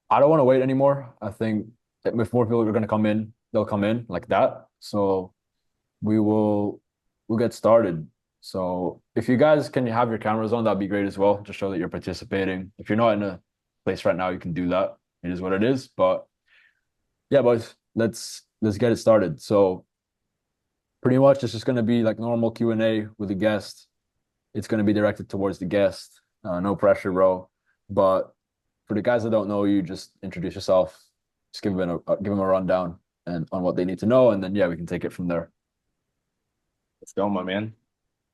I don't want to wait anymore. I think if more people are going to come in, they'll come in like that. So we will we'll get started. So if you guys can have your cameras on, that'd be great as well. Just show that you're participating. If you're not in a place right now, you can do that. It is what it is. But yeah, boys, let's get it started. So pretty much it's just going to be like normal Q&A with the guest. It's going to be directed towards the guest. No pressure, bro. But for the guys that don't know you, just introduce yourself. Just give them a rundown and on what they need to know, and then yeah, we can take it from there. Let's go, my man.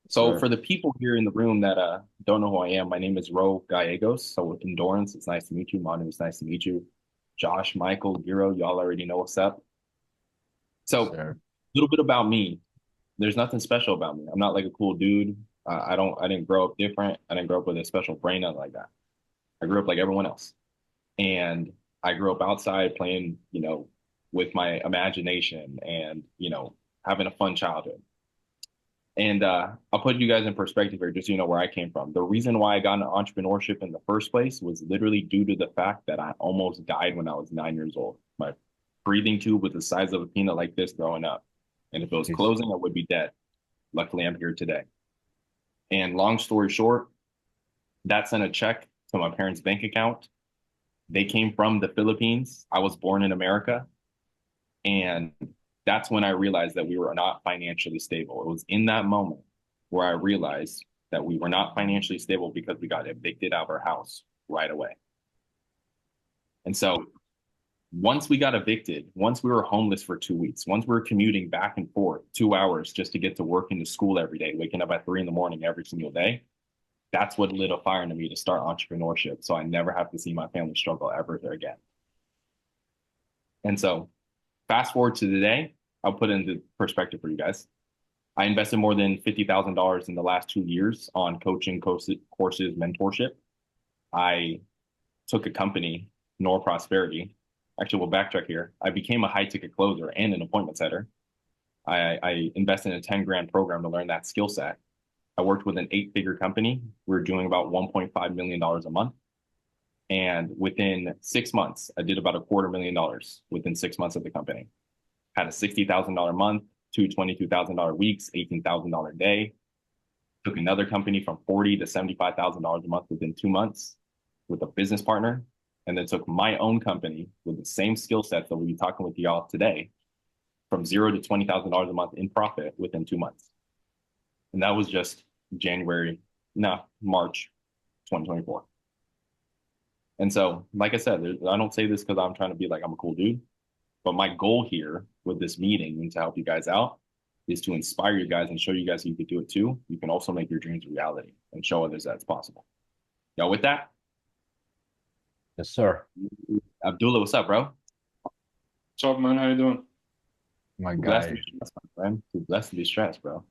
So Sure. for the people here in the room that don't know who I am, my name is Row Gallegos. So with Endurance, it's nice to meet you. Manu, it's nice to meet you. Josh, Michael, Giro, y'all already know what's up. So a Sure. little bit about me. There's nothing special about me. I'm not like a cool dude. I didn't grow up different. I didn't grow up with a special brain, nothing like that. I grew up like everyone else. And I grew up outside playing, with my imagination and, having a fun childhood. And I'll put you guys in perspective here, just so you know where I came from. The reason why I got into entrepreneurship in the first place was literally due to the fact that I almost died when I was 9 years old. My breathing tube was the size of a peanut like this growing up. And if it was Jeez. closing, I would be dead. Luckily, I'm here today. And long story short, that sent a check to my parents' bank account. They came from the Philippines. I was born in America. And that's when I realized that we were not financially stable. It was in that moment where I realized that we were not financially stable because we got evicted out of our house right away. And so once we got evicted, once we were homeless for 2 weeks, once we were commuting back and forth 2 hours just to get to work and to school every day, waking up at 3 in the morning every single day, that's what lit a fire into me to start entrepreneurship. So I never have to see my family struggle ever again. And so fast forward to today, I'll put it into perspective for you guys. I invested more than $50,000 in the last 2 years on coaching courses, mentorship. I took a company, Nor Prosperity. Actually, we'll backtrack here. I became a high ticket closer and an appointment setter. I invested in a 10 grand program to learn that skill set. I worked with an 8 figure company. We were doing about $1.5 million a month. And within 6 months, I did about a $250,000 within 6 months of the company. Had a $60,000 month, two $22,000 weeks, $18,000 a day. Took another company from $40,000 to $75,000 a month within 2 months with a business partner. And then took my own company with the same skill set that we'll be talking with y'all today from zero to $20,000 a month in profit within 2 months. And that was just March 2024. And so, like I said, I don't say this because I'm trying to be like I'm a cool dude, but my goal here with this meeting and to help you guys out is to inspire you guys and show you guys you can do it too. You can also make your dreams a reality and show others that it's possible. Y'all with that? Yes, sir. Abdullah, what's up, bro? What's up, man? How you doing? My Too blessed to guy. be stressed, my friend. Too blessed to be stressed, bro.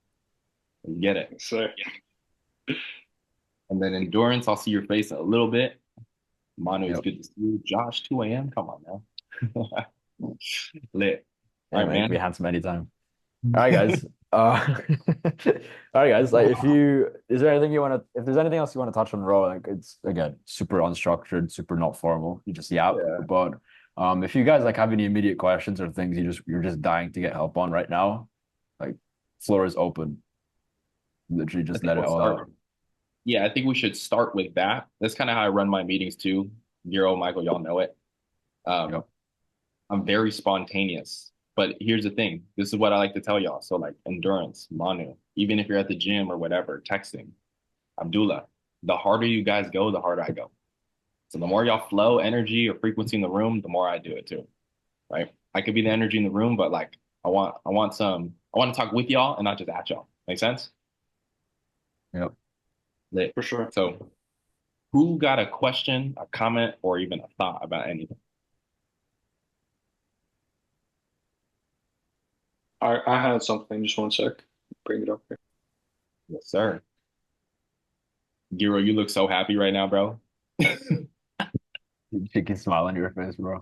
You get it. So, And then endurance, I'll see your face in a little bit. Manu, it's Yep. good to see you. Josh, 2 a.m. Come on now. Lit. All Yeah, right, man, it can be man. handsome anytime. All right, guys. All right, guys. Like, is there anything you want to, if there's anything else you want to touch on, Raw, like it's again super unstructured, super not formal. You just yap. Yeah. But if you guys like have any immediate questions or things you're just dying to get help on right now, like floor is open. Literally, I just think let it we'll all start. out. Yeah, I think we should start with that. That's kind of how I run my meetings too. Giro, Michael, y'all know it. Um, Yep. I'm very spontaneous. But here's the thing. This is what I like to tell y'all. So like endurance, Manu, even if you're at the gym or whatever, texting, Abdullah, the harder you guys go, the harder I go. So the more y'all flow energy or frequency in the room, the more I do it too. Right? I could be the energy in the room, but like I want to talk with y'all and not just at y'all. Make sense? Yep. Lit. for sure. So who got a question, a comment, or even a thought about anything? I had something. Just one sec. Bring it up here. Yes, sir. Giro, you look so happy right now, bro. Chicken smile on your face, bro.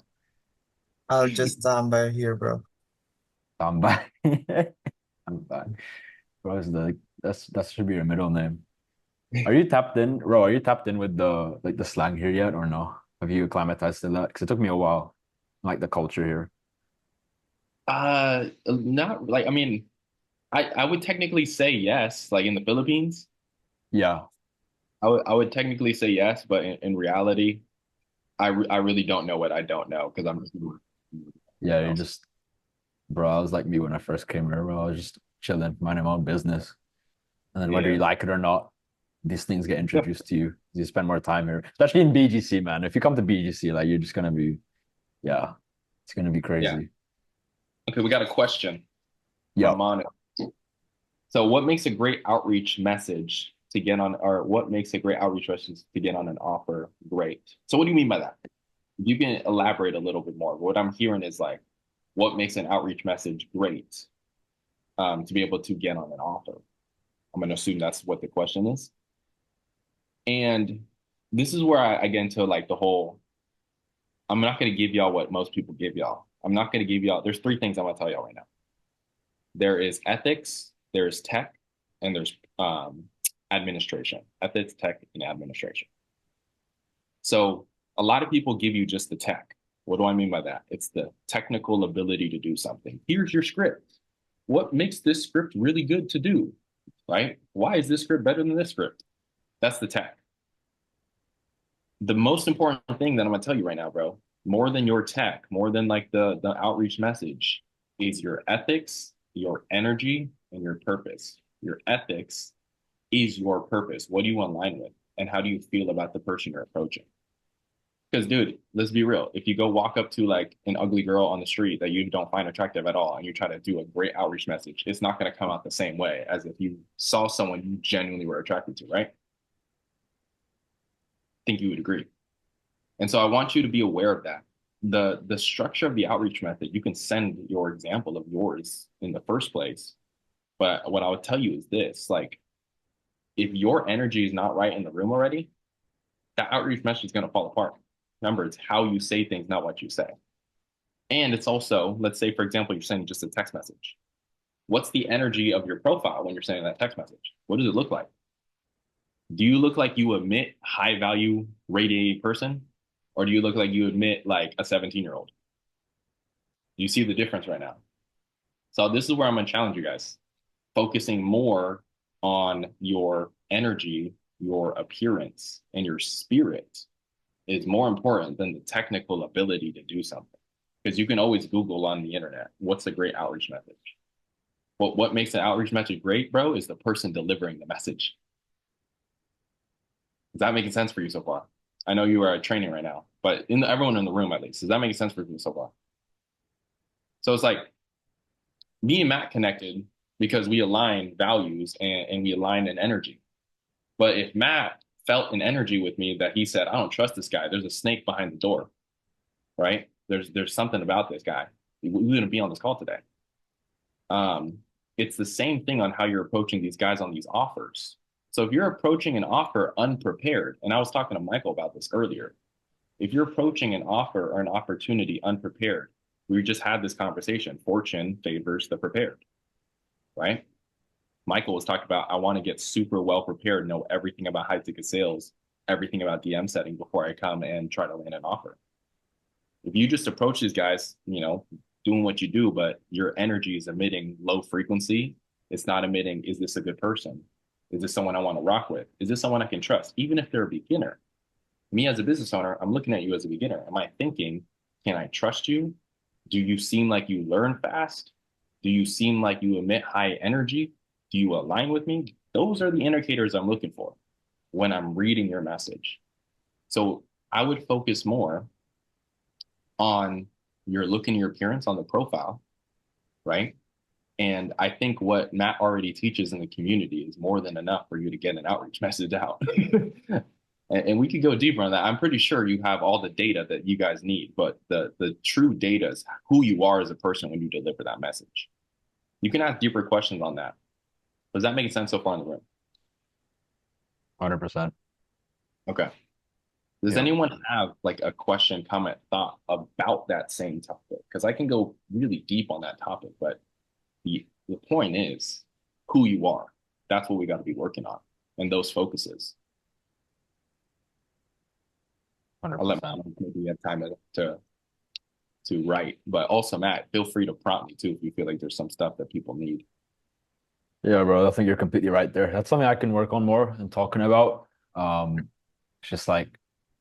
I'll just stand by here, bro. I'm back. I'm back. Bro, that should be your middle name. Are you tapped in, bro? Are you tapped in with the like the slang here yet or no? Have you acclimatized to that? Because it took me a while, like the culture here. Not like I mean, I would technically say yes, like in the Philippines, Yeah, I would technically say yes, but in reality, I really don't know what I don't know because I'm just yeah, you you're know. just, bro, I was like me when I first came here, bro. I was just chilling, minding my own business. And then whether Yeah. you like it or not, these things get introduced to you. You spend more time here, especially in BGC, man. If you come to BGC, like you're just gonna be, yeah, it's gonna be Yeah. crazy. Okay, we got a question from Yo, Monica. So what makes a great outreach message to get on, or what makes a great outreach message to get on an offer great? So what do you mean by that? You can elaborate a little bit more. What I'm hearing is like, what makes an outreach message great to be able to get on an offer? I'm going to assume that's what the question is. And this is where I get into like the whole, I'm not going to give y'all what most people give y'all. I'm not going to give y'all, there's three things I'm going to tell y'all right now. There is ethics, there's tech, and there's administration. Ethics, tech, and administration. So a lot of people give you just the tech. What do I mean by that? It's the technical ability to do something. Here's your script. What makes this script really good to do? Right? Why is this script better than this script? That's the tech. The most important thing that I'm gonna tell you right now, bro, more than your tech, more than like the outreach message, is your ethics, your energy, and your purpose. Your ethics is your purpose. What do you align with? And how do you feel about the person you're approaching? Because, dude, let's be real. If you go walk up to like an ugly girl on the street that you don't find attractive at all, and you try to do a great outreach message, it's not going to come out the same way as if you saw someone you genuinely were attracted to, right? I think you would agree. And so I want you to be aware of that. The structure of the outreach method, you can send your example of yours in the first place. But what I would tell you is this, like, if your energy is not right in the room already, that outreach message is going to fall apart. Remember, it's how you say things, not what you say. And it's also, let's say, for example, you're sending just a text message. What's the energy of your profile when you're sending that text message? What does it look like? Do you look like you emit high value radiating person? Or do you look like you emit like a 17-year-old? You see the difference right now. So this is where I'm going to challenge you guys. Focusing more on your energy, your appearance, and your spirit is more important than the technical ability to do something. Because you can always Google on the internet, what's a great outreach message? But what makes an outreach message great, bro, is the person delivering the message. Is that making sense for you so far? I know you are training right now, but everyone in the room at least, is that making sense for you so far? So it's like me and Matt connected because we align values and we align in energy. But if Matt felt an energy with me that he said, I don't trust this guy, there's a snake behind the door, right? There's something about this guy. We wouldn't be on this call today. It's the same thing on how you're approaching these guys on these offers. So if you're approaching an offer unprepared, and I was talking to Michael about this earlier, if you're approaching an offer or an opportunity unprepared, we just had this conversation. Fortune favors the prepared, right? Michael was talking about, I want to get super well prepared, know everything about high ticket sales, everything about DM setting before I come and try to land an offer. If you just approach these guys, doing what you do, but your energy is emitting low frequency, it's not emitting, is this a good person? Is this someone I want to rock with? Is this someone I can trust? Even if they're a beginner. Me as a business owner, I'm looking at you as a beginner. Am I thinking, can I trust you? Do you seem like you learn fast? Do you seem like you emit high energy? Do you align with me? Those are the indicators I'm looking for when I'm reading your message. So I would focus more on your look and your appearance on the profile, right? And I think what Matt already teaches in the community is more than enough for you to get an outreach message out. And we could go deeper on that. I'm pretty sure you have all the data that you guys need, but the true data is who you are as a person when you deliver that message. You can ask deeper questions on that. Does that make sense so far in the room? 100%. Okay. Does anyone have like a question, comment, thought about that same topic? Because I can go really deep on that topic, but the point is who you are. That's what we got to be working on and those focuses. I'll let Matt 100%. know maybe you have time to write. But also, Matt, feel free to prompt me too if you feel like there's some stuff that people need. Yeah, bro, I think you're completely right there. That's something I can work on more and talking about. It's just like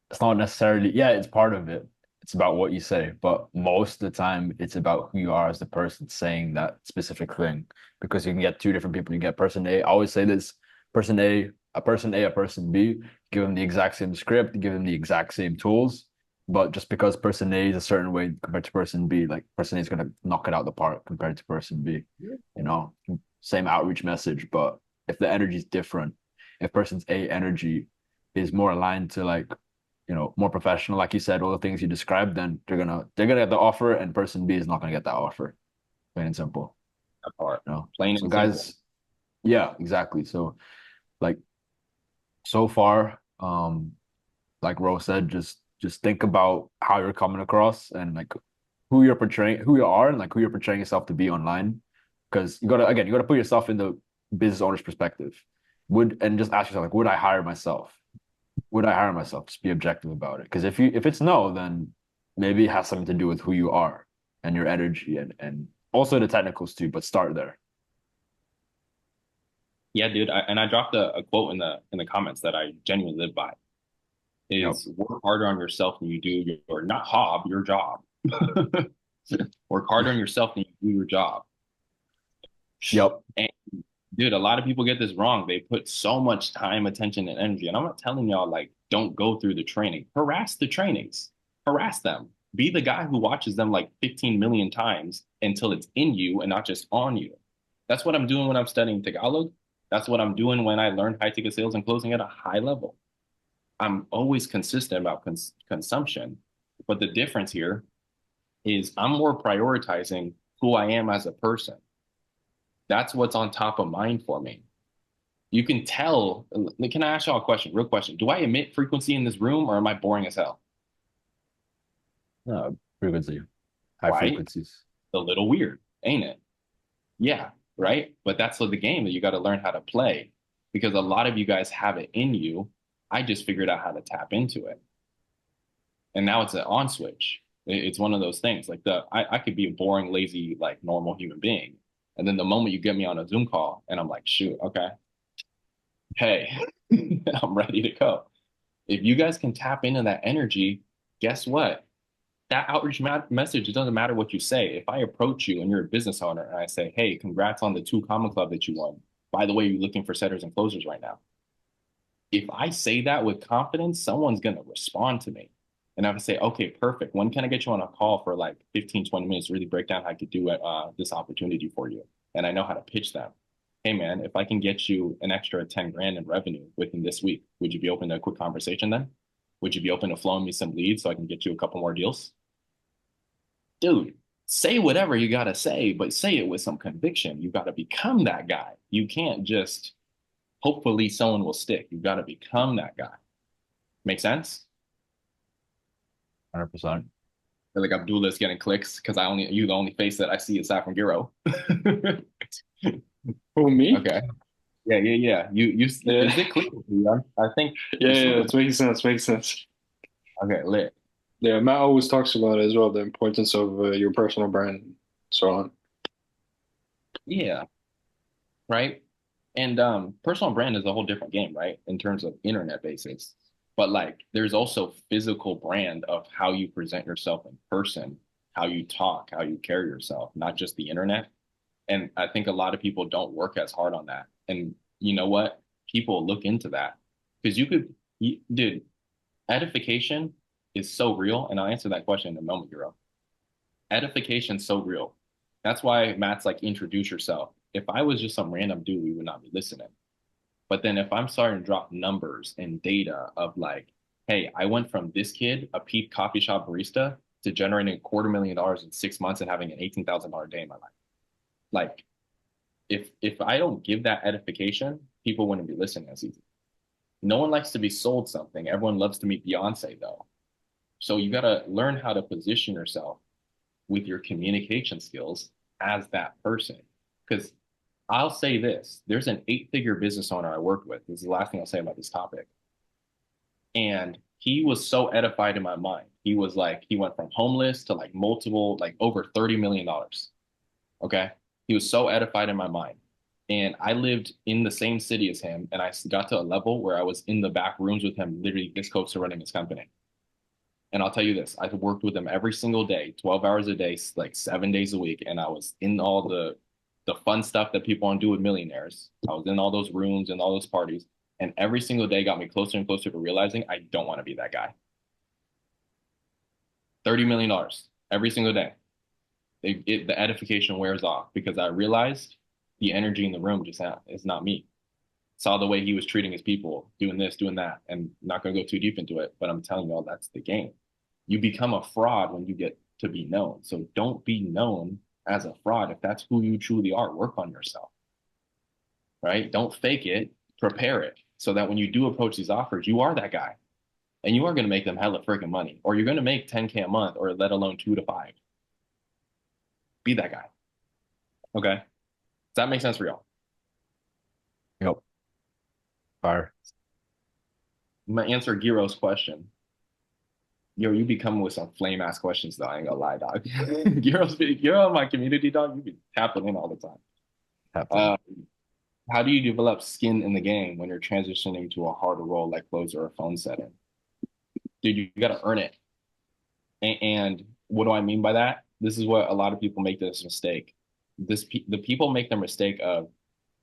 it's not necessarily, yeah, it's part of it. It's about what you say, but most of the time it's about who you are as the person saying that specific thing. Because you can get two different people. You get person A. I always say this, person A, a person A, a person B, give them the exact same script, give them the exact same tools. But just because person A is a certain way compared to person B, like person A is gonna knock it out the park compared to person B. You know, same outreach message, but if the energy is different, if person's A energy is more aligned to like, you know, more professional, like you said, all the things you described, then they're gonna get the offer, and person B is not gonna get that offer. Plain and simple. That part. You know? Plain So and guys, simple. yeah, exactly. So like so far, like Ro said, just think about how you're coming across and like who you're portraying, who you are, and like who you're portraying yourself to be online. Because you gotta put yourself in the business owner's perspective. And just ask yourself, like, would I hire myself? Would I hire myself? Just be objective about it. Because if it's no, then maybe it has something to do with who you are and your energy and also the technicals too, but start there. Yeah, dude. And I dropped a quote in the comments that I genuinely live by. Yep. Is work harder on yourself than you do your not hob, your job. Work harder on yourself than you do your job. Yep. And dude, a lot of people get this wrong. They put so much time, attention, and energy. And I'm not telling y'all like don't go through the training. Harass the trainings. Harass them. Be the guy who watches them like 15 million times until it's in you and not just on you. That's what I'm doing when I'm studying Tagalog. That's what I'm doing when I learn high ticket sales and closing at a high level. I'm always consistent about consumption. But the difference here is I'm more prioritizing who I am as a person. That's what's on top of mind for me. You can tell. Can I ask y'all a question? Real question. Do I emit frequency in this room or am I boring as hell? No, frequency, high Right? frequencies. A little weird, ain't it? Yeah, right? But that's the game that you got to learn how to play because a lot of you guys have it in you. I just figured out how to tap into it. And now it's an on switch. It's one of those things. Like I could be a boring, lazy, like normal human being. And then the moment you get me on a Zoom call and I'm like, shoot, okay, hey, I'm ready to go. If you guys can tap into that energy, guess what? That outreach message, it doesn't matter what you say. If I approach you and you're a business owner and I say, hey, congrats on the 2 Common Club that you won. By the way, you're looking for setters and closers right now. If I say that with confidence, someone's going to respond to me. And I would say, okay, perfect. When can I get you on a call for like 15, 20 minutes to really break down how I could do this opportunity for you? And I know how to pitch them. Hey, man, if I can get you an extra 10 grand in revenue within this week, would you be open to a quick conversation then? Would you be open to flowing me some leads so I can get you a couple more deals? Dude, say whatever you got to say, but say it with some conviction. You got to become that guy. You can't just hopefully someone will stick. You got to become that guy. Make sense? 100%. Feel like Abdullah's getting clicks because you the only face that I see aside from Giro. Who, me? Okay. Yeah. You is it clear? I think. Yeah, it makes sense. Makes sense. Okay, lit. Yeah, Matt always talks about it as well, the importance of your personal brand, and so on. Yeah. Right. And personal brand is a whole different game, right? In terms of internet basis. But like there's also physical brand of how you present yourself in person, how you talk, how you carry yourself, not just the internet. And I think a lot of people don't work as hard on that. And you know what? People look into that because dude, edification is so real. And I'll answer that question in a moment, Euro. Edification's so real. That's why Matt's like, introduce yourself. If I was just some random dude, we would not be listening. But then if I'm starting to drop numbers and data of like, hey, I went from this kid, a peep coffee shop barista, to generating $250,000 in 6 months and having an $18,000 day in my life. Like, if I don't give that edification, people wouldn't be listening as easy. No one likes to be sold something. Everyone loves to meet Beyonce, though. So you got to learn how to position yourself with your communication skills as that person. Because I'll say this, there's an 8-figure business owner I worked with. This is the last thing I'll say about this topic. And he was so edified in my mind. He was like, he went from homeless to like multiple, like over $30 million. Okay. He was so edified in my mind. And I lived in the same city as him. And I got to a level where I was in the back rooms with him, literally this close to running his company. And I'll tell you this, I worked with him every single day, 12 hours a day, like 7 days a week. And I was in all the fun stuff that people want to do with millionaires. I was in all those rooms and all those parties. And every single day got me closer and closer to realizing I don't want to be that guy. $30 million every single day. The edification wears off because I realized the energy in the room just is not me. Saw the way he was treating his people, doing this, doing that, and not going to go too deep into it, but I'm telling you all that's the game. You become a fraud when you get to be known. So don't be known as a fraud. If that's who you truly are, work on yourself, right? Don't fake it, prepare it so that when you do approach these offers, you are that guy and you are going to make them hella freaking money, or you're going to make 10K a month, or let alone 2 to 5. Be that guy. Okay. Does that make sense for y'all? Yep. Fire. I'm gonna answer Giro's question. Yo, you be coming with some flame ass questions though. I ain't gonna lie, dog. Giro in my community, dog. You be tapping in all the time. Happen. How do you develop skin in the game when you're transitioning to a harder role like closer or phone setting? Dude, you gotta earn it. And what do I mean by that? This is what a lot of people make this mistake. The people make the mistake of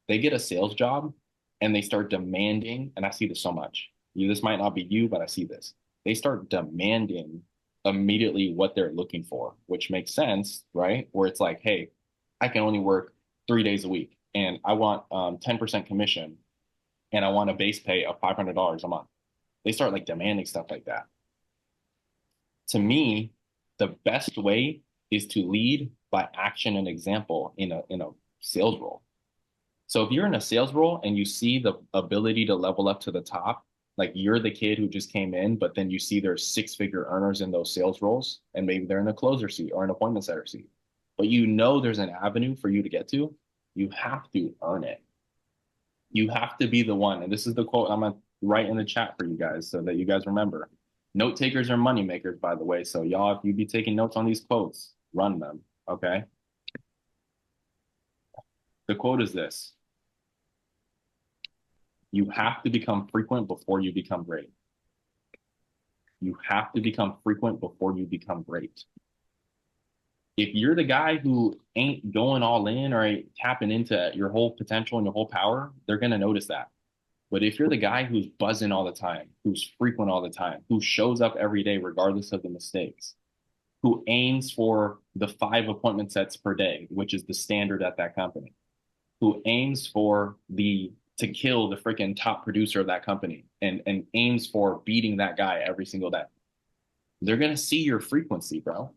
they get a sales job and they start demanding, and I see this so much. This might not be you, but I see this. They start demanding immediately what they're looking for, which makes sense, right? Where it's like, hey, I can only work 3 days a week and I want 10% commission and I want a base pay of $500 a month. They start like demanding stuff like that. To me, the best way is to lead by action and example in a sales role. So if you're in a sales role and you see the ability to level up to the top, like you're the kid who just came in, but then you see there's 6-figure earners in those sales roles, and maybe they're in a closer seat or an appointment setter seat, but you know there's an avenue for you to get to, you have to earn it. You have to be the one. And this is the quote I'm going to write in the chat for you guys so that you guys remember. Note takers are money makers, by the way. So y'all, if you be taking notes on these quotes, run them, okay? The quote is this. You have to become frequent before you become great. You have to become frequent before you become great. If you're the guy who ain't going all in or ain't tapping into your whole potential and your whole power, they're going to notice that. But if you're the guy who's buzzing all the time, who's frequent all the time, who shows up every day regardless of the mistakes, who aims for the 5 appointment sets per day, which is the standard at that company, who aims for to kill the freaking top producer of that company and aims for beating that guy every single day, they're going to see your frequency, bro.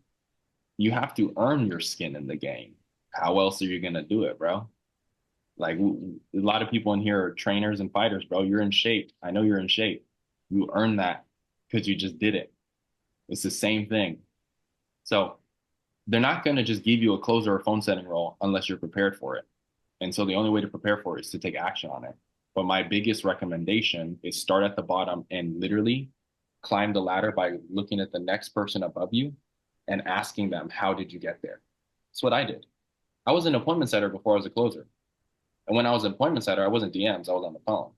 You have to earn your skin in the game. How else are you going to do it, bro? Like a lot of people in here are trainers and fighters, bro. You're in shape. I know you're in shape. You earn that because you just did it. It's the same thing. So they're not going to just give you a closer or phone setting role unless you're prepared for it. And so the only way to prepare for it is to take action on it. But my biggest recommendation is start at the bottom and literally climb the ladder by looking at the next person above you and asking them, how did you get there? That's what I did. I was an appointment setter before I was a closer. And when I was an appointment setter, I wasn't DMs, I was on the phone.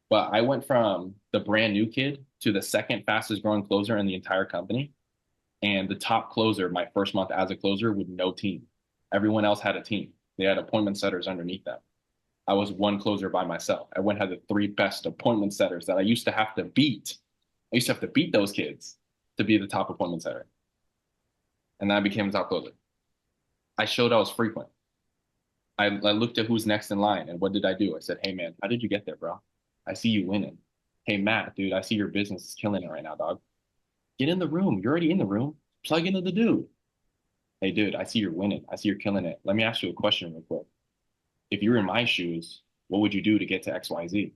But I went from the brand new kid to the second fastest growing closer in the entire company. And the top closer my first month as a closer with no team. Everyone else had a team. They had appointment setters underneath them. I was one closer by myself. I went and had the 3 best appointment setters that I used to have to beat. I used to have to beat those kids to be the top appointment setter. And then I became a top closer. I showed I was frequent. I looked at who's next in line, and what did I do? I said, hey, man, how did you get there, bro? I see you winning. Hey, Matt, dude, I see your business is killing it right now, dog. Get in the room. You're already in the room. Plug into the dude. Hey, dude, I see you're winning. I see you're killing it. Let me ask you a question real quick. If you were in my shoes, what would you do to get to XYZ?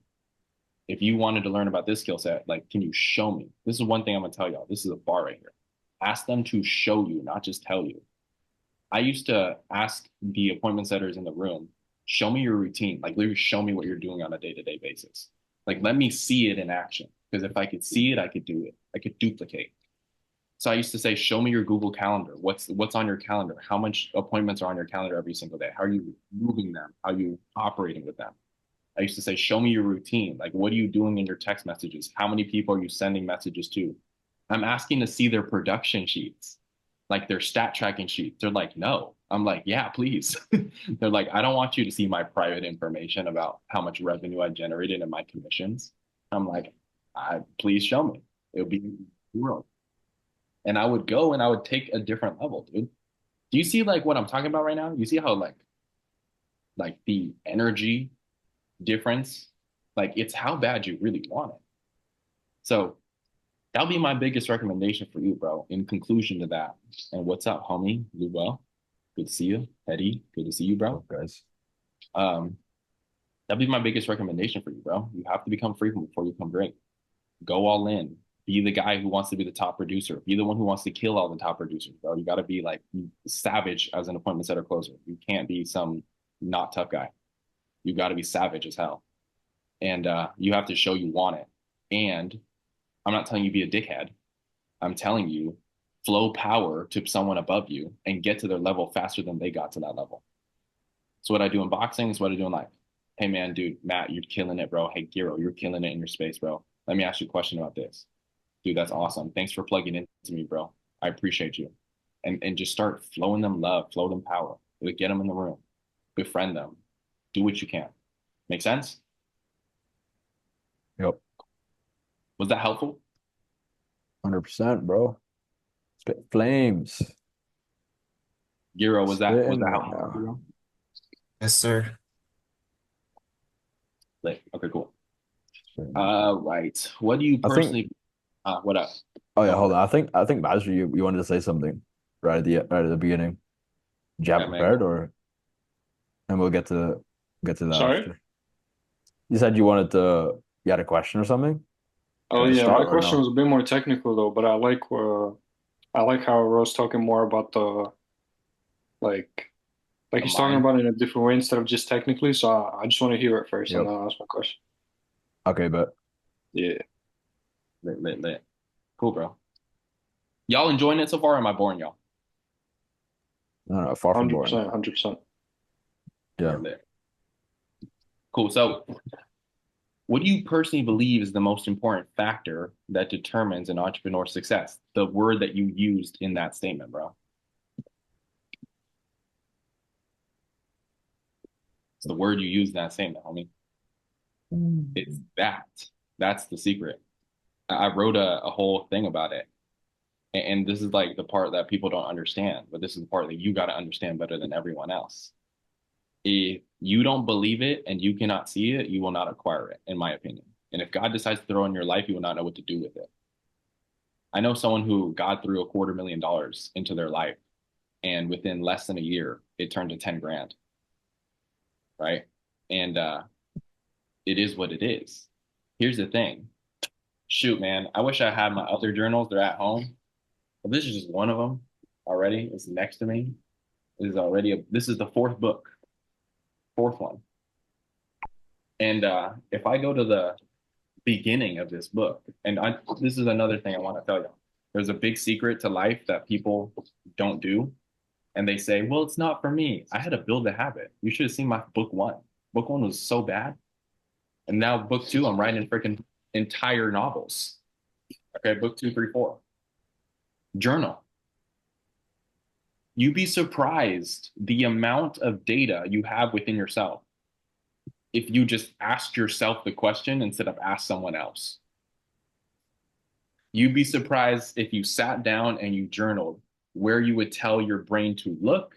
If you wanted to learn about this skill set, like, can you show me? This is one thing I'm going to tell y'all. This is a bar right here. Ask them to show you, not just tell you. I used to ask the appointment setters in the room, show me your routine. Like, literally show me what you're doing on a day-to-day basis. Like, let me see it in action. Because if I could see it, I could do it. I could duplicate. So I used to say, show me your Google Calendar. What's on your calendar? How much appointments are on your calendar every single day? How are you moving them? How are you operating with them? I used to say, show me your routine. Like, what are you doing in your text messages? How many people are you sending messages to? I'm asking to see their production sheets, like their stat tracking sheet. They're like, no. I'm like, yeah, please. They're like, I don't want you to see my private information about how much revenue I generated in my commissions. I'm like, please show me. It'll be world. And I would go and I would take a different level, dude. Do you see like what I'm talking about right now? You see how like the energy difference, like it's how bad you really want it. So that'll be my biggest recommendation for you, bro. In conclusion to that. And what's up, homie? You well? Good to see you. Eddie, good to see you, bro. guys. That'll be my biggest recommendation for you, bro. You have to become frequent before you become great. Go all in. Be the guy who wants to be the top producer. Be the one who wants to kill all the top producers, bro. You got to be like savage as an appointment setter closer. You can't be some not tough guy. You got to be savage as hell. And you have to show you want it. And I'm not telling you be a dickhead. I'm telling you flow power to someone above you and get to their level faster than they got to that level. So what I do in boxing is what I do in life. Hey, man, dude, Matt, you're killing it, bro. Hey, Giro, you're killing it in your space, bro. Let me ask you a question about this. Dude, that's awesome. Thanks for plugging into me, bro. I appreciate you. And just start flowing them love, flow them power. Get them in the room. Befriend them. Do what you can. Make sense? Yep. Was that helpful? 100%, bro. Spit flames. Giro, was that Spitting right helpful? now. Giro? Yes, sir. Lit. Okay, cool. Right. What do you personally what up? Oh yeah, hold on. I think Badger, you wanted to say something right at the beginning. Did you have Yeah, man. prepared or and we'll get to that Sorry? after. You said you had a question or something? Oh To yeah, my start or question no? was a bit more technical though, but I like how Rose talking more about the like The he's talking mind. about it in a different way instead of just technically. So I just want to hear it first and Yep. then I'll ask my question. Okay, but Yeah, Lit. Cool, bro. Y'all enjoying it so far? Or am I boring y'all? no, far from boring. 100%, 100%. Yeah. Lit. Cool. So what do you personally believe is the most important factor that determines an entrepreneur's success? The word that you used in that statement, bro. It's the word you used in that statement, homie. It's that. That's the secret. I wrote a whole thing about it. And this is like the part that people don't understand, but this is the part that you got to understand better than everyone else. If you don't believe it and you cannot see it, you will not acquire it, in my opinion. And if God decides to throw in your life, you will not know what to do with it. I know someone who God threw $250,000 into their life, and within less than a year, it turned to 10 grand. Right. And it is what it is. Here's the thing. Shoot, man, I wish I had my other journals. They're at home. But this is just one of them already. It's next to me. This is the fourth book, fourth one. And if I go to the beginning of this book, and this is another thing I want to tell you. There's a big secret to life that people don't do. And they say, well, it's not for me. I had to build a habit. You should have seen my book one. Book one was so bad. And now book two, I'm writing freaking entire novels. Okay, book 2, 3, 4. Journal. You'd be surprised the amount of data you have within yourself if you just asked yourself the question instead of ask someone else. You'd be surprised if you sat down and you journaled where you would tell your brain to look,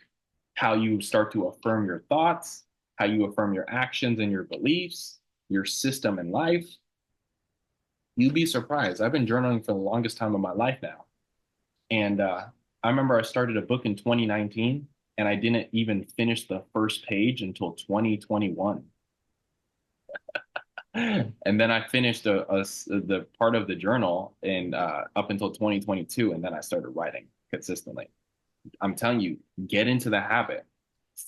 how you start to affirm your thoughts, how you affirm your actions and your beliefs, your system in life. You'd be surprised. I've been journaling for the longest time of my life now. And I remember I started a book in 2019 and I didn't even finish the first page until 2021. And then I finished the part of the journal up until 2022, and then I started writing consistently. I'm telling you, get into the habit.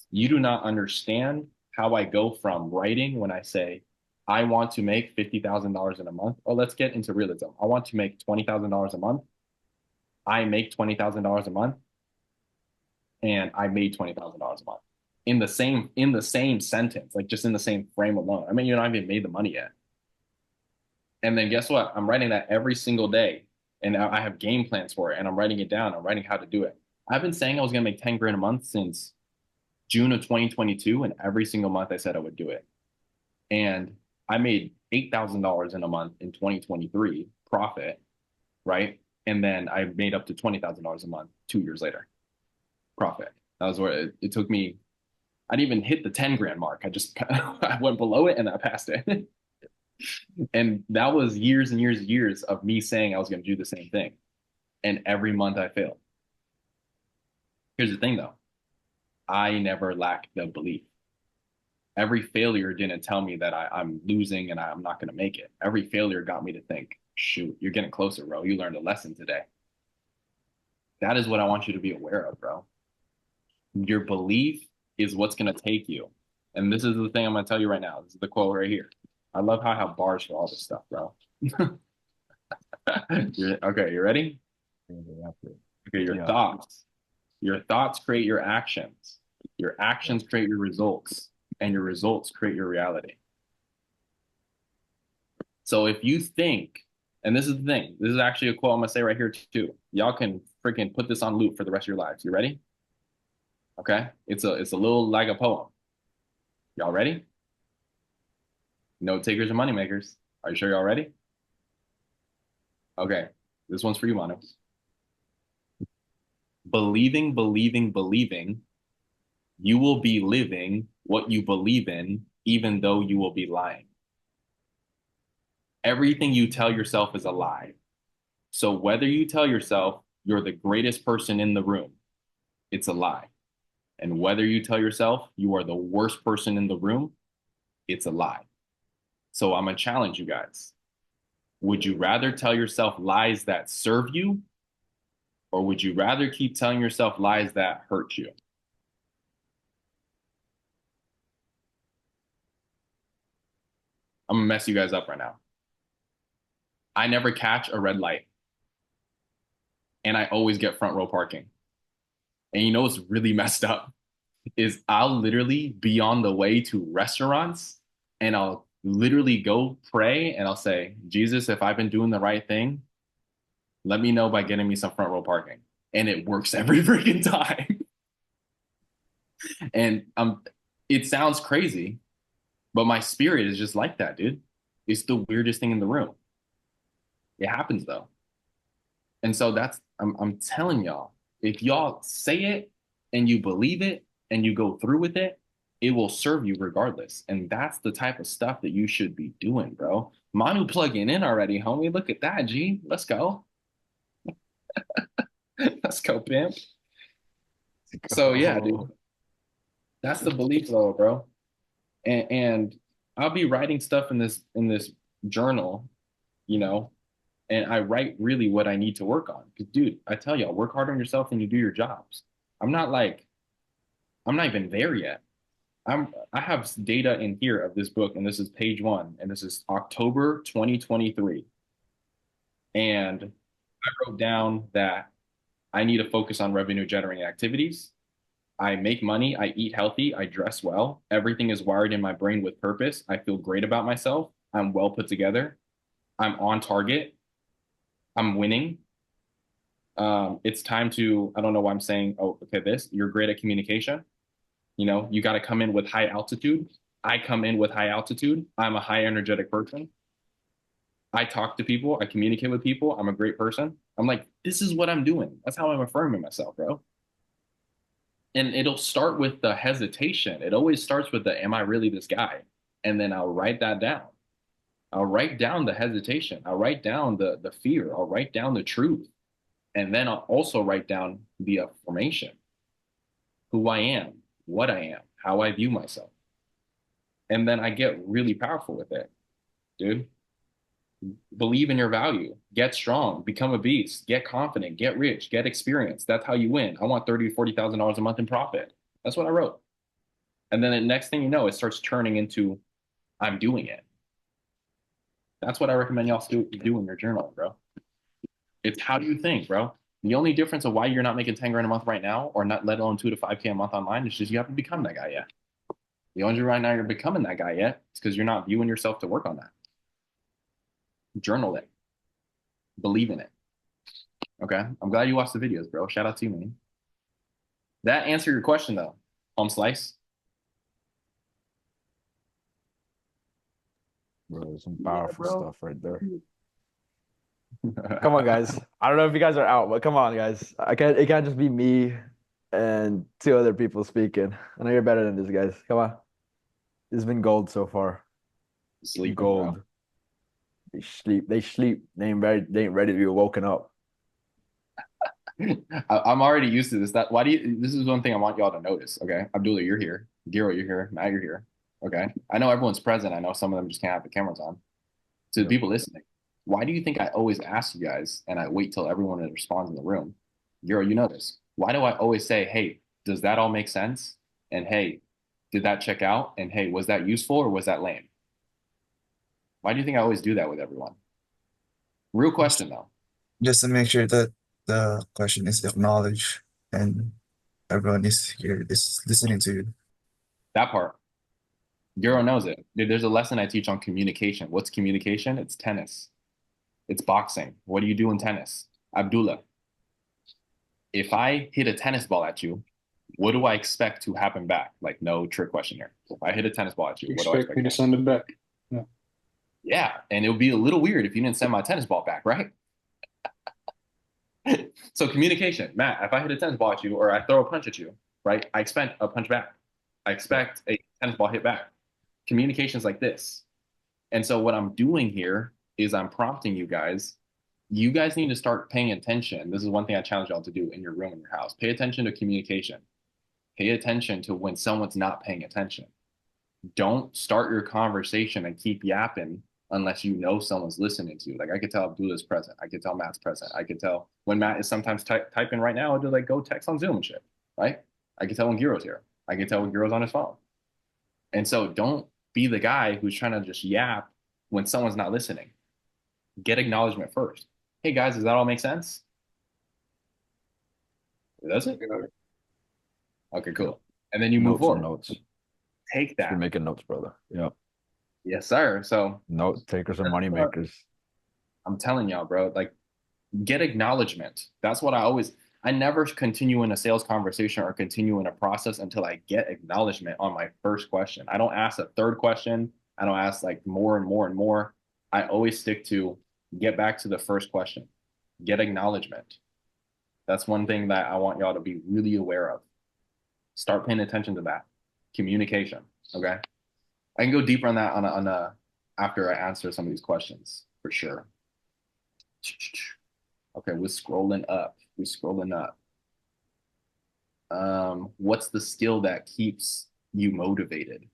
You do not understand how I go from writing when I say, I want to make $50,000 in a month. Oh, let's get into realism. I want to make $20,000 a month. I make $20,000 a month, and I made $20,000 a month in the same sentence, like just in the same frame alone. I mean, you know, I haven't even made the money yet. And then guess what? I'm writing that every single day, and I have game plans for it, and I'm writing it down. I'm writing how to do it. I've been saying I was gonna make 10 grand a month since June of 2022, and every single month I said I would do it. And I made $8,000 in a month in 2023 profit, right? And then I made up to $20,000 a month 2 years later, profit. That was where it took me. I didn't even hit the 10 grand mark. I just I went below it and I passed it. And that was years and years and years of me saying I was going to do the same thing. And every month I failed. Here's the thing though. I never lacked the belief. Every failure didn't tell me that I'm losing and I'm not going to make it. Every failure got me to think, shoot, you're getting closer, bro. You learned a lesson today. That is what I want you to be aware of, bro. Your belief is what's going to take you. And this is the thing I'm going to tell you right now. This is the quote right here. I love how I have bars for all this stuff, bro. Okay, you ready? Okay, your thoughts. Your thoughts create your actions. Your actions create your results. And your results create your reality. So if you think, and this is the thing, this is actually a quote I'm going to say right here too. Y'all can freaking put this on loop for the rest of your lives. You ready? Okay, it's a little like a poem. Y'all ready? Note takers and money makers. Are you sure y'all ready? Okay, this one's for you, Manu. Believing, believing, believing, you will be living what you believe in, even though you will be lying. Everything you tell yourself is a lie. So whether you tell yourself you're the greatest person in the room, it's a lie. And whether you tell yourself you are the worst person in the room, it's a lie. So I'm going to challenge you guys. Would you rather tell yourself lies that serve you, or would you rather keep telling yourself lies that hurt you? I'm going to mess you guys up right now. I never catch a red light, and I always get front row parking. And you know what's really messed up is I'll literally be on the way to restaurants, and I'll literally go pray, and I'll say, Jesus, if I've been doing the right thing, let me know by getting me some front row parking. And it works every freaking time. And it sounds crazy, but my spirit is just like that, dude. It's the weirdest thing in the room. It happens though. And so I'm telling y'all, if y'all say it and you believe it and you go through with it, it will serve you regardless. And that's the type of stuff that you should be doing, bro. Manu plugging in already, homie. Look at that, G. Let's go. Let's go, pimp. So yeah, dude. That's the belief level, bro. And I'll be writing stuff in this journal, you know, and I write really what I need to work on. Because, dude, I tell y'all, work hard on yourself and you do your jobs. I'm not even there yet. I have data in here of this book, and this is page 1, and this is October 2023. And I wrote down that I need to focus on revenue generating activities. I make money, I eat healthy, I dress well. Everything is wired in my brain with purpose. I feel great about myself. I'm well put together. I'm on target. I'm winning. It's time to, I don't know why I'm saying, oh, okay, you're great at communication. You know, you got to come in with high altitude. I come in with high altitude. I'm a high energetic person. I talk to people. I communicate with people. I'm a great person. I'm like, this is what I'm doing. That's how I'm affirming myself, bro. And it'll start with the hesitation. It always starts with the, am I really this guy? And then I'll write that down. I'll write down the hesitation. I'll write down the fear. I'll write down the truth. And then I'll also write down the affirmation, who I am, what I am, how I view myself. And then I get really powerful with it, dude. Believe in your value, get strong, become a beast, get confident, get rich, get experience. That's how you win. I want $30,000 to $40,000 a month in profit. That's what I wrote. And then the next thing you know, it starts turning into, I'm doing it. That's what I recommend y'all do in your journal, bro. It's how do you think, bro? The only difference of why you're not making 10 grand a month right now, or not let alone 2 to 5K a month online, is just you haven't become that guy yet. The only reason right now you're becoming that guy yet is because you're not viewing yourself to work on that. Journal it. Believe in it. Okay. I'm glad you watched the videos, bro. Shout out to you, man. That answered your question though. Home slice. Bro, some powerful bro. stuff right there. Come on, guys. I don't know if you guys are out, but come on, guys. It can't just be me and two other people speaking. I know you're better than this, guys. Come on. It's been gold so far. Sleeping, Gold. bro. They sleep. They sleep. They ain't ready to be woken up. I'm already used to this. Why do you? This is one thing I want y'all to notice. Okay, Abdullah, you're here. Giro, you're here. Matt, you're here. Okay, I know everyone's present. I know some of them just can't have the cameras on. To the Yep. people listening, why do you think I always ask you guys and I wait till everyone responds in the room? Giro, you know this. Why do I always say, "Hey, does that all make sense?" And "Hey, did that check out?" And "Hey, was that useful or was that lame?" Why do you think I always do that with everyone? Real question though. Just to make sure that the question is acknowledged and everyone is here, is listening to you. That part. Giro knows it. Dude, there's a lesson I teach on communication. What's communication? It's tennis. It's boxing. What do you do in tennis? Abdullah, if I hit a tennis ball at you, what do I expect to happen back? Like, no trick question here. If I hit a tennis ball at you, You what do I expect me to expect? send it back. Yeah, and it would be a little weird if you didn't send my tennis ball back, right? So communication, Matt, if I hit a tennis ball at you or I throw a punch at you, right? I expect a punch back. I expect a tennis ball hit back. Communications like this. And so what I'm doing here is I'm prompting you guys. You guys need to start paying attention. This is one thing I challenge y'all to do in your room, in your house. Pay attention to communication. Pay attention to when someone's not paying attention. Don't start your conversation and keep yapping unless you know someone's listening to you. Like I could tell Abdullah's present. I could tell Matt's present. I could tell when Matt is sometimes typing right now, I'll do like go text on Zoom and shit, right? I could tell when Giro's here. I could tell when Giro's on his phone. And so don't be the guy who's trying to just yap when someone's not listening. Get acknowledgement first. Hey guys, does that all make sense? Does it? Okay, cool. And then you move Notes and forward. notes. Take You're that. making notes, brother. Yep. Yes, sir. So Note takers and money makers. I'm telling y'all, bro, like get acknowledgement. That's what I never continue in a sales conversation or continue in a process until I get acknowledgement on my first question. I don't ask a third question. I don't ask like more and more and more. I always stick to get back to the first question, get acknowledgement. That's one thing that I want y'all to be really aware of. Start paying attention to that. Communication. Okay. I can go deeper on that after I answer some of these questions for sure. Okay, we're scrolling up. We're scrolling up. What's the skill that keeps you motivated?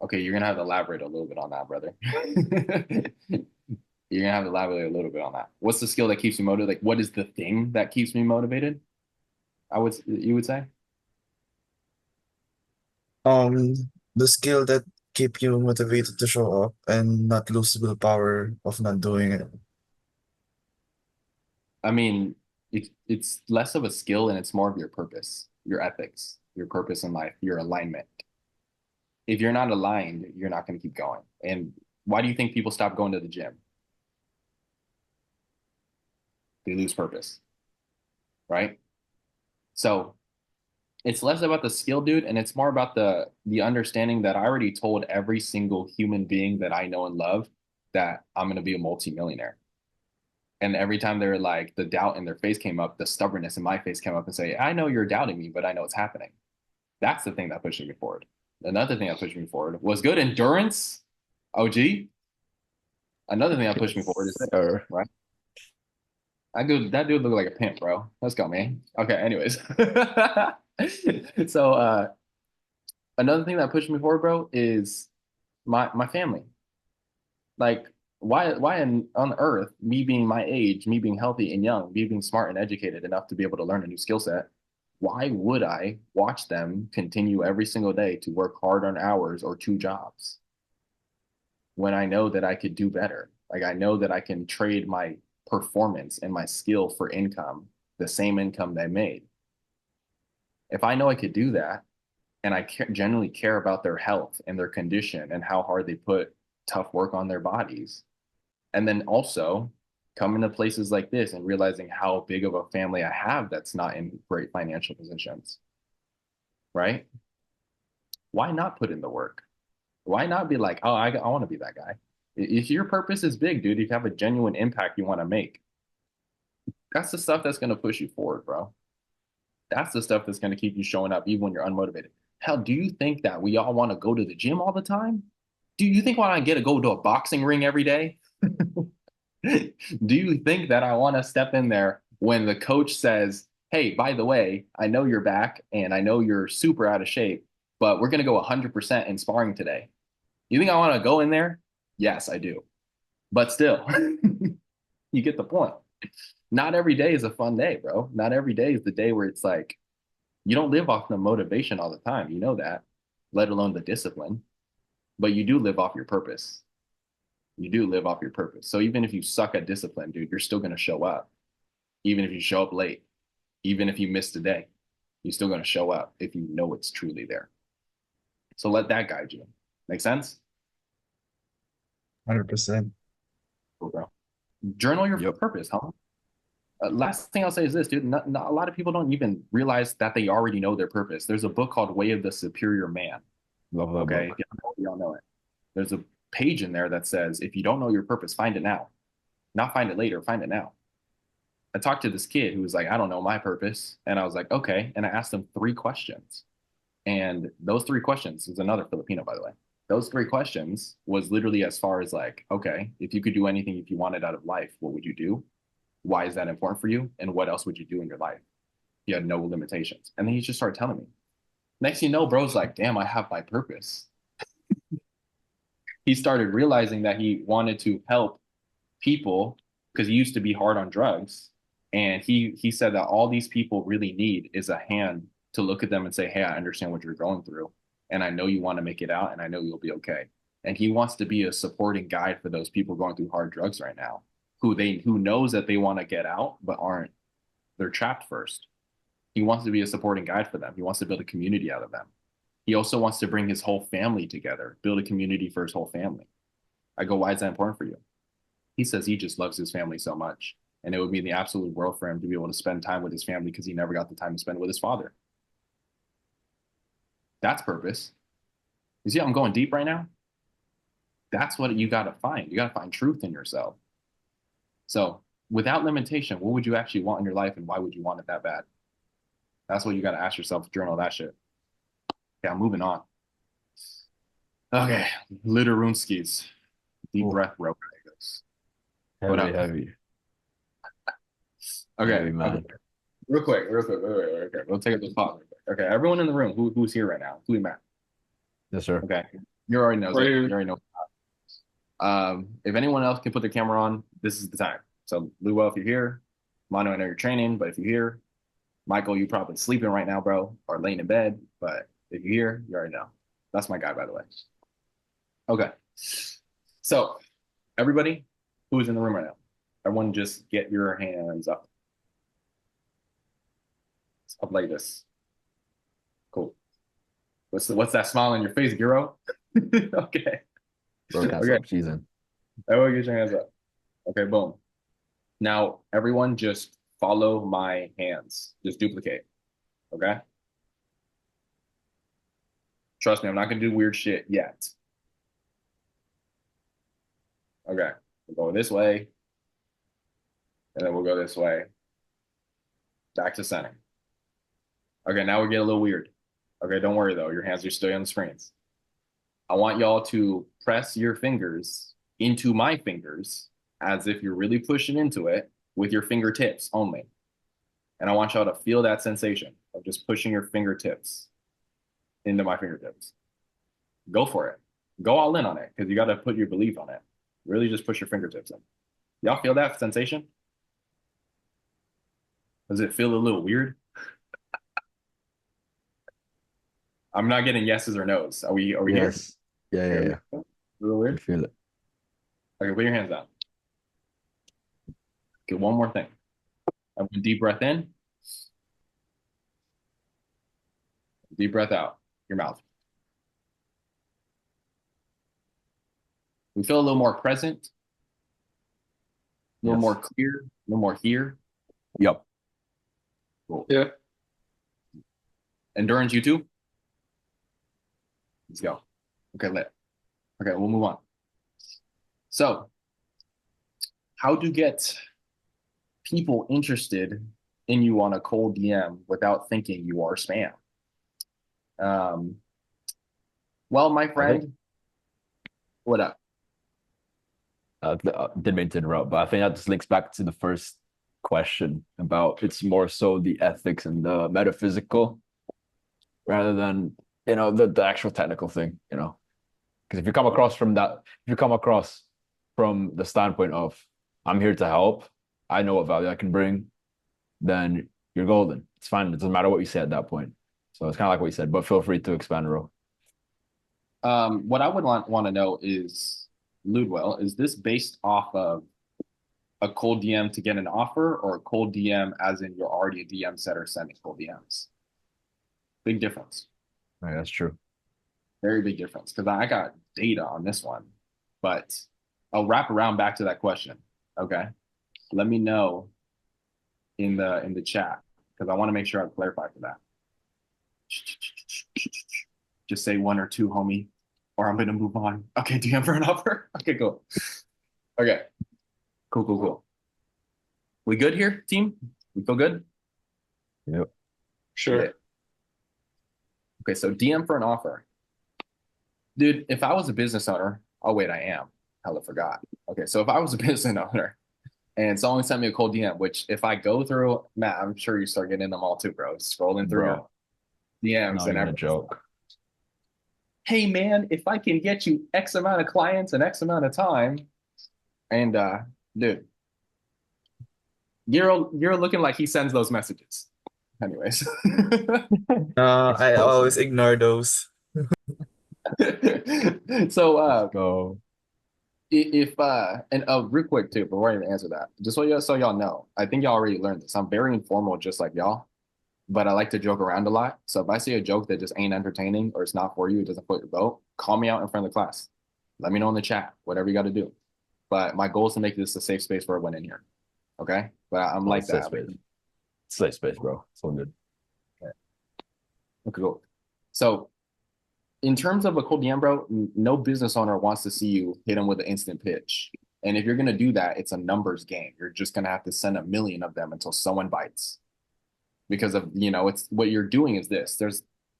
Okay, you're gonna have to elaborate a little bit on that, brother. You're gonna have to elaborate a little bit on that. What's the skill that keeps you motivated? Like, what is the thing that keeps me motivated? You would say? Um, the skill that keep you motivated to show up and not lose willpower of not doing it. I mean, it's less of a skill and it's more of your purpose, your ethics, your purpose in life, your alignment. If you're not aligned, you're not going to keep going. And why do you think people stop going to the gym? They lose purpose, right? So it's less about the skill, dude, and it's more about the understanding that I already told every single human being that I know and love that I'm going to be a multimillionaire. And every time they're like the doubt in their face came up, the stubbornness in my face came up and say, I know you're doubting me, but I know it's happening. That's the thing that pushed me forward. Another thing that pushed me forward was good endurance. OG. Another thing that pushed me forward is this, right? That dude looked like a pimp, bro. Let's go, man. Okay, anyways. So another thing that pushed me forward, bro, is my family. Like, why on earth, me being my age, me being healthy and young, me being smart and educated enough to be able to learn a new skill set, why would I watch them continue every single day to work hard on hours or two jobs? when I know that I could do better. Like I know that I can trade my performance and my skill for income, the same income they made. If I know I could do that, and I genuinely care about their health and their condition and how hard they put tough work on their bodies, and then also coming to places like this and realizing how big of a family I have that's not in great financial positions, right? Why not put in the work? Why not be like, oh, I want to be that guy? If your purpose is big, dude, if you have a genuine impact you want to make, that's the stuff that's going to push you forward, bro. That's the stuff that's going to keep you showing up even when you're unmotivated. Hell, do you think that we all want to go to the gym all the time? Do you think when I get to go to a boxing ring every day? Do you think that I want to step in there when the coach says, hey, by the way, I know you're back and I know you're super out of shape, but we're going to go 100% in sparring today? You think I want to go in there? Yes, I do. But still, you get the point. Not every day is a fun day, bro. Not every day is the day where it's like, you don't live off the motivation all the time. You know that, let alone the discipline. But you do live off your purpose. You do live off your purpose. So even if you suck at discipline, dude, you're still going to show up. Even if you show up late, even if you missed a day, you're still going to show up if you know it's truly there. So let that guide you. Make sense? 100%. Cool, bro. Journal your purpose, huh? Last thing I'll say is this, dude. Not a lot of people don't even realize that they already know their purpose. There's a book called Way of the Superior Man. Love that Okay, book. y'all know it. There's a page in there that says, if you don't know your purpose, find it now. Not find it later, find it now. I talked to this kid who was like, I don't know my purpose. And I was like, okay. And I asked him 3 questions. And those 3 questions, is another Filipino, by the way. Those 3 questions was literally as far as like, okay, if you could do anything if you wanted out of life, what would you do? Why is that important for you? And what else would you do in your life? He had no limitations. And then he just started telling me. Next thing you know, bro's like, damn, I have my purpose. He started realizing that he wanted to help people because he used to be hard on drugs. And he said that all these people really need is a hand to look at them and say, hey, I understand what you're going through. And I know you want to make it out and I know you'll be okay. And he wants to be a supporting guide for those people going through hard drugs right now, who knows that they want to get out, but aren't, they're trapped first. He wants to be a supporting guide for them. He wants to build a community out of them. He also wants to bring his whole family together, build a community for his whole family. I go, why is that important for you? He says he just loves his family so much. And it would mean the absolute world for him to be able to spend time with his family because he never got the time to spend with his father. That's purpose. You see how I'm going deep right now? That's what you got to find. You got to find truth in yourself. So without limitation, what would you actually want in your life and why would you want it that bad? That's what you got to ask yourself, journal that shit. Okay, I'm moving on. Okay, Litter-roonskis. Deep breath, Row Gallegos. What Heavy, up? heavy. Okay, Heavy, man. okay. Real quick. Okay, we'll take up this pause. Okay, everyone in the room, who's here right now? Who you met? Yes, sir. Okay, you already know. Right here. You already know. If anyone else can put their camera on, this is the time. So, Luo, if you're here, Manu, I know you're training, but if you're here, Michael, you're probably sleeping right now, bro, or laying in bed. But if you're here, you already know. That's my guy, by the way. Okay. So, everybody who is in the room right now, everyone just get your hands up. Up like this. Cool. What's that smile on your face, Giro? Okay. Bro, can't Okay. stop cheesing. Everyone get your hands up. Okay, boom. Now, everyone just follow my hands. Just duplicate. Okay? Trust me, I'm not going to do weird shit yet. Okay. We'll go this way. And then we'll go this way. Back to center. Okay, now we get a little weird. Okay, don't worry though. Your hands are still on the screens. I want y'all to press your fingers into my fingers as if you're really pushing into it with your fingertips only. And I want y'all to feel that sensation of just pushing your fingertips into my fingertips. Go for it. Go all in on it because you got to put your belief on it. Really just push your fingertips in. Y'all feel that sensation? Does it feel a little weird? I'm not getting yeses or nos. Are we here? Yes. Yeah. A little I weird? feel it. Okay, put your hands down. Okay, one more thing. I want a deep breath in. Deep breath out, your mouth. We feel a little more present, a little Yes. more clear, a little more here. Yep. Cool. Yeah. Endurance, you too? Let's go. Okay, Okay, we'll move on. So, how to get people interested in you on a cold DM without thinking you are spam? Um, well, my friend, what up? Didn't mean to interrupt, but I think that just links back to the first question about it's more so the ethics and the metaphysical rather than the actual technical thing, because if you come across from that, if you come across from the standpoint of I'm here to help, I know what value I can bring, then you're golden. It's fine. It doesn't matter what you say at that point. So it's kind of like what you said, but feel free to expand, Ro. What I would want to know is, Ludwell, is this based off of a cold DM to get an offer or a cold DM as in you're already a DM setter sending cold DMs? Big difference. Right, that's true. Very big difference because I got data on this one, but I'll wrap around back to that question. Okay. Let me know in the chat because I want to make sure I clarify for that. Just say one or two, homie, or I'm gonna move on. Okay, DM for an offer. Okay, cool. Okay, cool. We good here, team? We feel good? Yep. Sure. Yeah. Okay, so DM for an offer. Dude, if I was a business owner, oh wait, I am. Hella forgot. Okay, so if I was a business owner and someone sent me a cold DM, which if I go through, Matt, I'm sure you start getting them all too, bro. Scrolling through your Bro, DMs not and even a everything. joke. Hey man, if I can get you X amount of clients in X amount of time, and dude, you're looking like he sends those messages. Anyways. I always ignore those. So Go. if and real quick too, before I even answer that, just so y'all know, I think y'all already learned this. I'm very informal, just like y'all, but I like to joke around a lot. So if I see a joke that just ain't entertaining or it's not for you, it doesn't float your boat, call me out in front of the class. Let me know in the chat, whatever you got to do. But my goal is to make this a safe space for everyone in here. Okay, but I'm like Safe that. space. Safe space, bro. It's all good. Okay, cool. So in terms of a cold DM, bro, no business owner wants to see you hit them with an instant pitch. And if you're going to do that, it's a numbers game. You're just going to have to send 1,000,000 of them until someone bites. Because of, it's what you're doing is this.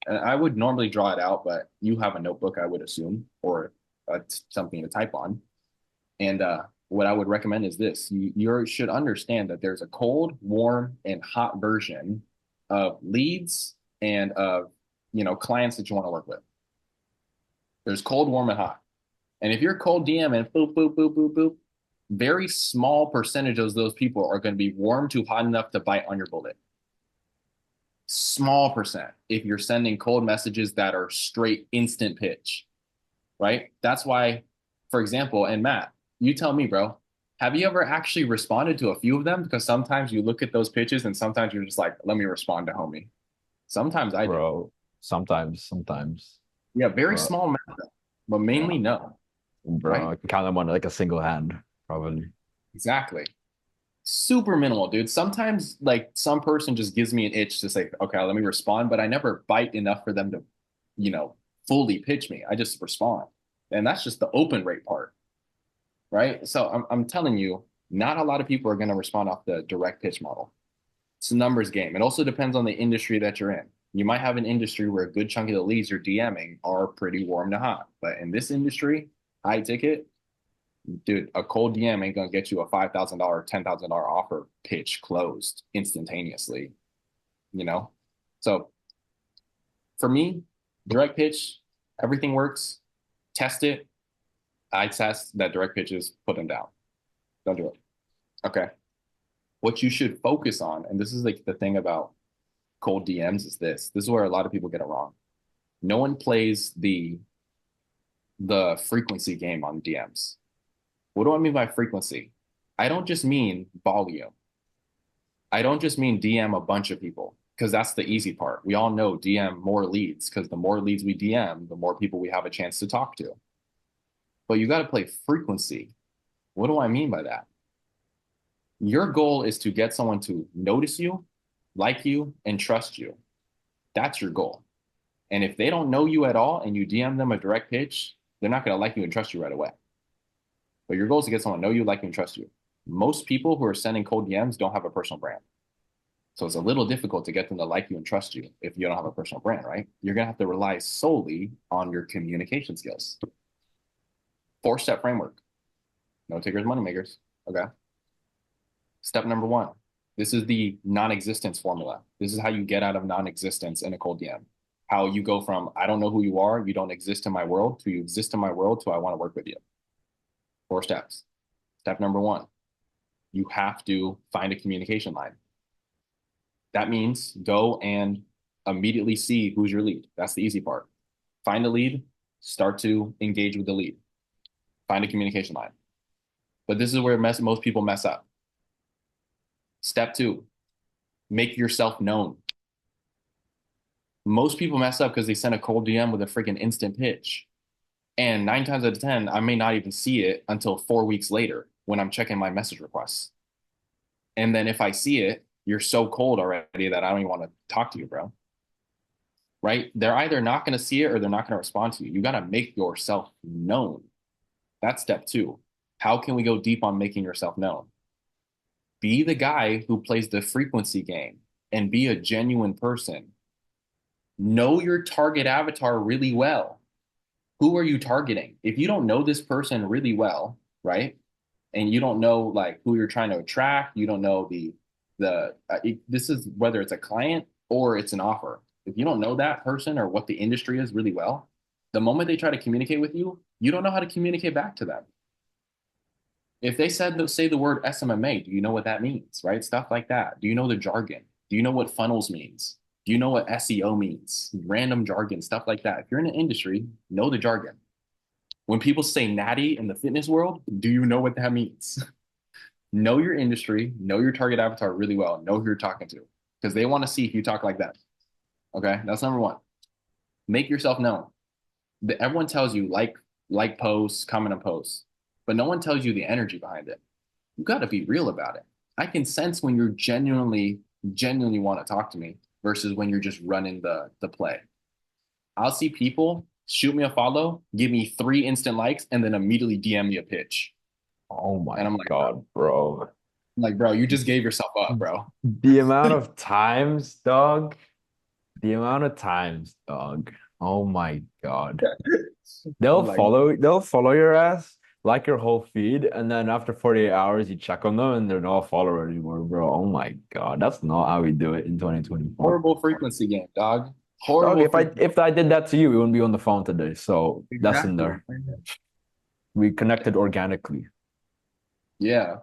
I would normally draw it out, but you have a notebook, I would assume, or something to type on. And what I would recommend is this. You should understand that there's a cold, warm, and hot version of leads and of, clients that you want to work with. There's cold, warm, and hot. And if you're cold DM and boop, boop, boop, boop, boop, very small percentage of those people are going to be warm to hot enough to bite on your bullet. Small percent if you're sending cold messages that are straight instant pitch, right? That's why, for example, and Matt, you tell me, bro, have you ever actually responded to a few of them? Because sometimes you look at those pitches and sometimes you're just like, let me respond to homie. Sometimes I do. Bro, sometimes. Yeah, very But, small amount, but mainly no. bro, Right? I can count them on like a single hand, probably. Exactly. Super minimal, dude. Sometimes like some person just gives me an itch to say, okay, let me respond, but I never bite enough for them to, fully pitch me. I just respond. And that's just the open rate part. Right. So I'm telling you, not a lot of people are going to respond off the direct pitch model. It's a numbers game. It also depends on the industry that you're in. You might have an industry where a good chunk of the leads you're DMing are pretty warm to hot. But in this industry, high ticket, dude, a cold DM ain't gonna get you a $5,000, $10,000 offer pitch closed instantaneously, So for me, direct pitch, everything works. Test it. I test that direct pitches, put them down. Don't do it. Okay. What you should focus on, and this is like the thing about cold DMs is this. This is where a lot of people get it wrong. No one plays the frequency game on DMs. What do I mean by frequency? I don't just mean volume. I don't just mean DM a bunch of people because that's the easy part. We all know DM more leads because the more leads we DM, the more people we have a chance to talk to. But you got to play frequency. What do I mean by that? Your goal is to get someone to notice you, like you, and trust you. That's your goal. And if they don't know you at all and you DM them a direct pitch, they're not going to like you and trust you right away. But your goal is to get someone to know you, like you, and trust you. Most people who are sending cold DMs don't have a personal brand. So it's a little difficult to get them to like you and trust you if you don't have a personal brand, right? You're going to have to rely solely on your communication skills. 4-step framework. No takers, money makers. Okay. Step number 1. This is the non-existence formula. This is how you get out of non-existence in a cold DM. How you go from, I don't know who you are, you don't exist in my world, to you exist in my world, to I want to work with you. 4 steps. Step number 1, you have to find a communication line. That means go and immediately see who's your lead. That's the easy part. Find a lead, start to engage with the lead. Find a communication line. But this is where most people mess up. Step 2, make yourself known. Most people mess up because they send a cold DM with a freaking instant pitch. And 9 times out of 10, I may not even see it until 4 weeks later when I'm checking my message requests. And then if I see it, you're so cold already that I don't even want to talk to you, bro. Right? They're either not going to see it or they're not going to respond to you. You got to make yourself known. That's step 2. How can we go deep on making yourself known? Be the guy who plays the frequency game and be a genuine person. Know your target avatar really well. Who are you targeting? If you don't know this person really well, right? And you don't know like who you're trying to attract, you don't know this is whether it's a client or it's an offer. If you don't know that person or what the industry is really well, the moment they try to communicate with you, you don't know how to communicate back to them. If they say the word SMMA, do you know what that means, right? Stuff like that. Do you know the jargon? Do you know what funnels means? Do you know what SEO means? Random jargon, stuff like that. If you're in an industry, know the jargon. When people say natty in the fitness world, do you know what that means? Know your industry, know your target avatar really well, know who you're talking to, because they want to see if you talk like that. Okay, that's number 1. Make yourself known. Everyone tells you like posts, comment on posts, but no one tells you the energy behind it. You got to be real about it. I can sense when you're genuinely want to talk to me versus when you're just running the play. I'll see people shoot me a follow, give me 3 instant likes, and then immediately DM me a pitch. Oh my And I'm like, God, bro. I'm like, bro, you just gave yourself up, bro. The amount of times, dog. The amount of times, dog. Oh my God. They'll like, follow your ass, like your whole feed, and then after 48 hours, you check on them and they're not a follower anymore, bro. Oh my God. That's not how we do it in 2024. horrible frequency game, dog. Dog, Horrible. if I did that to you, we wouldn't be on the phone today. So that's in there. We connected organically. Yeah.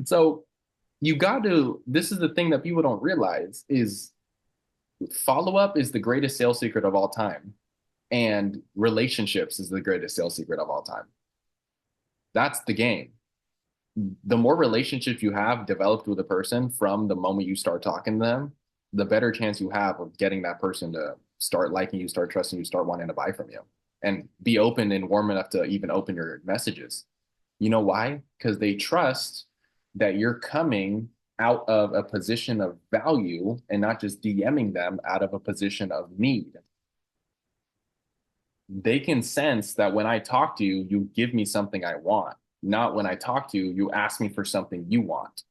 So you got to, this is the thing that people don't realize is follow-up is the greatest sales secret of all time. And relationships is the greatest sales secret of all time. That's the game. The more relationships you have developed with a person from the moment you start talking to them, the better chance you have of getting that person to start liking you, start trusting you, start wanting to buy from you, and be open and warm enough to even open your messages. You know why? Because they trust that you're coming out of a position of value and not just DMing them out of a position of need. They can sense that when I talk to you, you give me something I want, not when I talk to you, you ask me for something you want.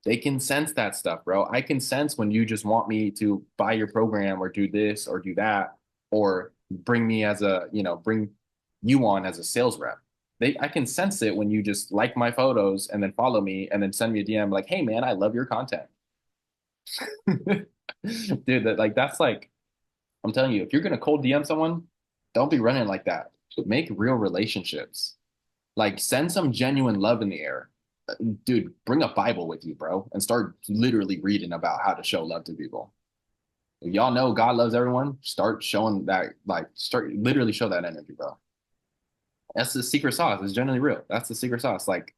They can sense that stuff, bro. I can sense when you just want me to buy your program or do this or do that, or bring me as bring you on as a sales rep. I can sense it when you just like my photos and then follow me and then send me a DM like, hey man, I love your content. Dude, that's like, I'm telling you, if you're gonna cold DM someone, don't be running like that. Make real relationships. Like send some genuine love in the air. Dude, bring a Bible with you, bro, and start literally reading about how to show love to people. If y'all know God loves everyone, start showing that, start literally show that energy, bro. That's the secret sauce. It's generally real. That's the secret sauce. Like,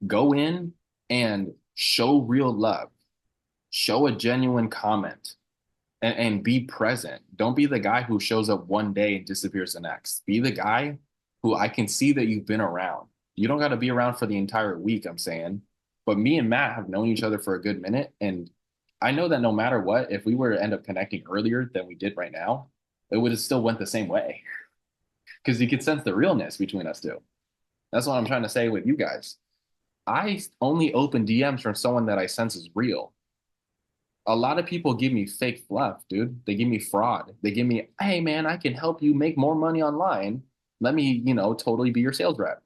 go in and show real love, show a genuine comment, and be present. Don't be the guy who shows up one day and disappears the next. Be the guy who I can see that you've been around. You don't got to be around for the entire week, I'm saying. But me and Matt have known each other for a good minute. And I know that no matter what, if we were to end up connecting earlier than we did right now, it would have still went the same way. Because you could sense the realness between us two. That's what I'm trying to say with you guys. I only open DMs from someone that I sense is real. A lot of people give me fake fluff, dude. They give me fraud. They give me, hey man, I can help you make more money online. Let me, totally be your sales rep.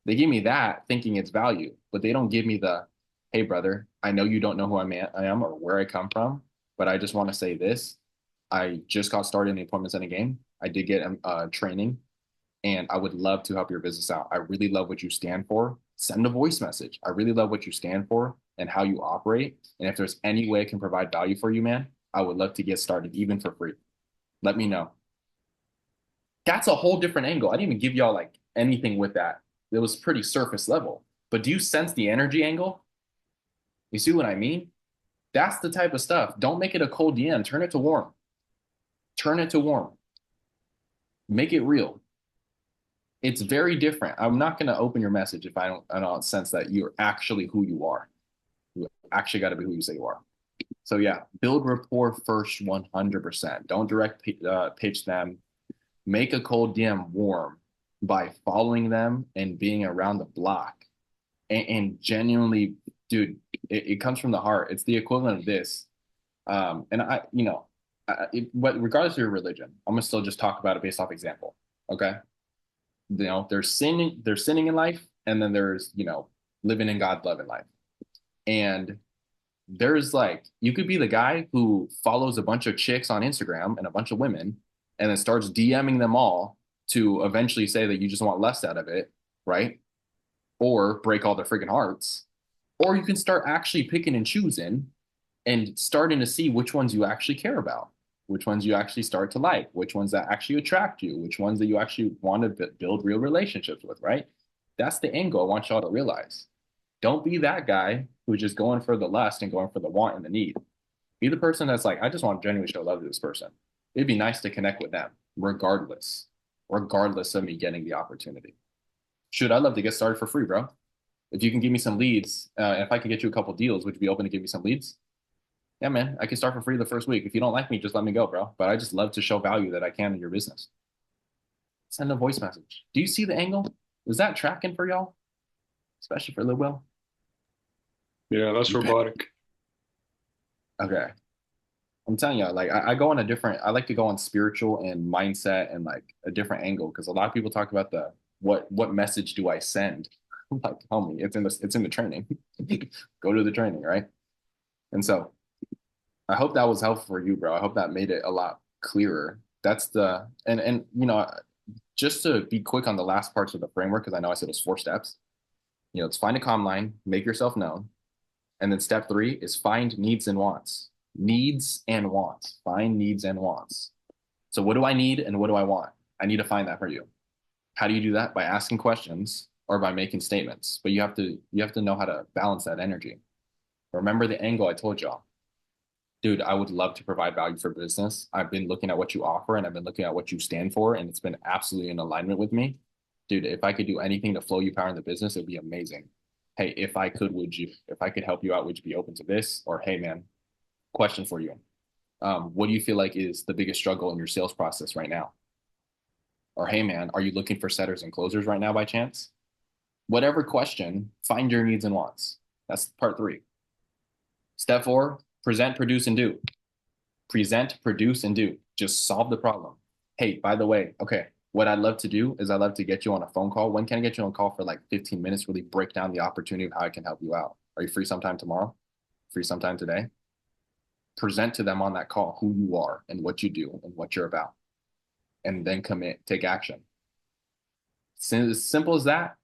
They give me that thinking it's value, but they don't give me the, hey brother, I know you don't know who I am or where I come from, but I just want to say this. I just got started in the appointment setting game. I did get training, and I would love to help your business out. I really love what you stand for. Send a voice message. I really love what you stand for and how you operate. And if there's any way I can provide value for you, man, I would love to get started, even for free. Let me know. That's a whole different angle. I didn't even give y'all like anything with that. It was pretty surface level. But do you sense the energy angle? You see what I mean? That's the type of stuff. Don't make it a cold DM. Turn it to warm. Turn it to warm. Make it real. It's very different. I'm not going to open your message if I don't sense that you're actually who you are. You actually got to be who you say you are. So yeah, build rapport first 100%. Don't direct pitch them. Make a cold DM warm by following them and being around the block. And genuinely, dude, it comes from the heart. It's the equivalent of this. And but regardless of your religion, I'm gonna still just talk about it based off example. Okay. There's sinning in life, and then there's, living in God, loving life. And there's like, you could be the guy who follows a bunch of chicks on Instagram and a bunch of women, and then starts DMing them all to eventually say that you just want less out of it, right? Or break all their freaking hearts. Or you can start actually picking and choosing and starting to see which ones you actually care about, which ones you actually start to like, which ones that actually attract you, which ones that you actually want to build real relationships with, right? That's the angle I want y'all to realize. Don't be that guy who's just going for the lust and going for the want and the need. Be the person that's like, I just want to genuinely show love to this person. It'd be nice to connect with them, regardless of me getting the opportunity. Shoot, I'd love to get started for free, bro. If you can give me some leads, if I can get you a couple deals, would you be open to give me some leads? Yeah, man, I can start for free the first week. If you don't like me, just let me go, bro. But I just love to show value that I can in your business. Send a voice message. Do you see the angle? Is that tracking for y'all? Especially for Lil Will? Yeah, that's robotic. Okay. I'm telling you, like I go on I like to go on spiritual and mindset and like a different angle, because a lot of people talk about what message do I send? I'm like, homie, it's in the training. Go to the training, right? And so I hope that was helpful for you, bro. I hope that made it a lot clearer. That's and just to be quick on the last parts of the framework, because I know I said it was 4 steps. It's find a comm line, make yourself known. And then step 3 is find needs and wants. Needs and wants. Find needs and wants. So what do I need and what do I want? I need to find that for you. How do you do that? By asking questions or by making statements. But you have to know how to balance that energy. Remember the angle I told y'all. Dude, I would love to provide value for business. I've been looking at what you offer, and I've been looking at what you stand for, and it's been absolutely in alignment with me. Dude, if I could do anything to flow you power in the business, it'd be amazing. Hey, if I could help you out, would you be open to this? Or, hey man, question for you. What do you feel like is the biggest struggle in your sales process right now? Or, hey man, are you looking for setters and closers right now by chance? Whatever question, find your needs and wants. That's part 3. Step 4, present, produce, and do. Present, produce, and do. Just solve the problem. Hey, by the way, okay, what I'd love to do is I'd love to get you on a phone call. When can I get you on a call for like 15 minutes, really break down the opportunity of how I can help you out? Are you free sometime tomorrow? Free sometime today? Present to them on that call who you are and what you do and what you're about. And then commit, take action. As simple as that.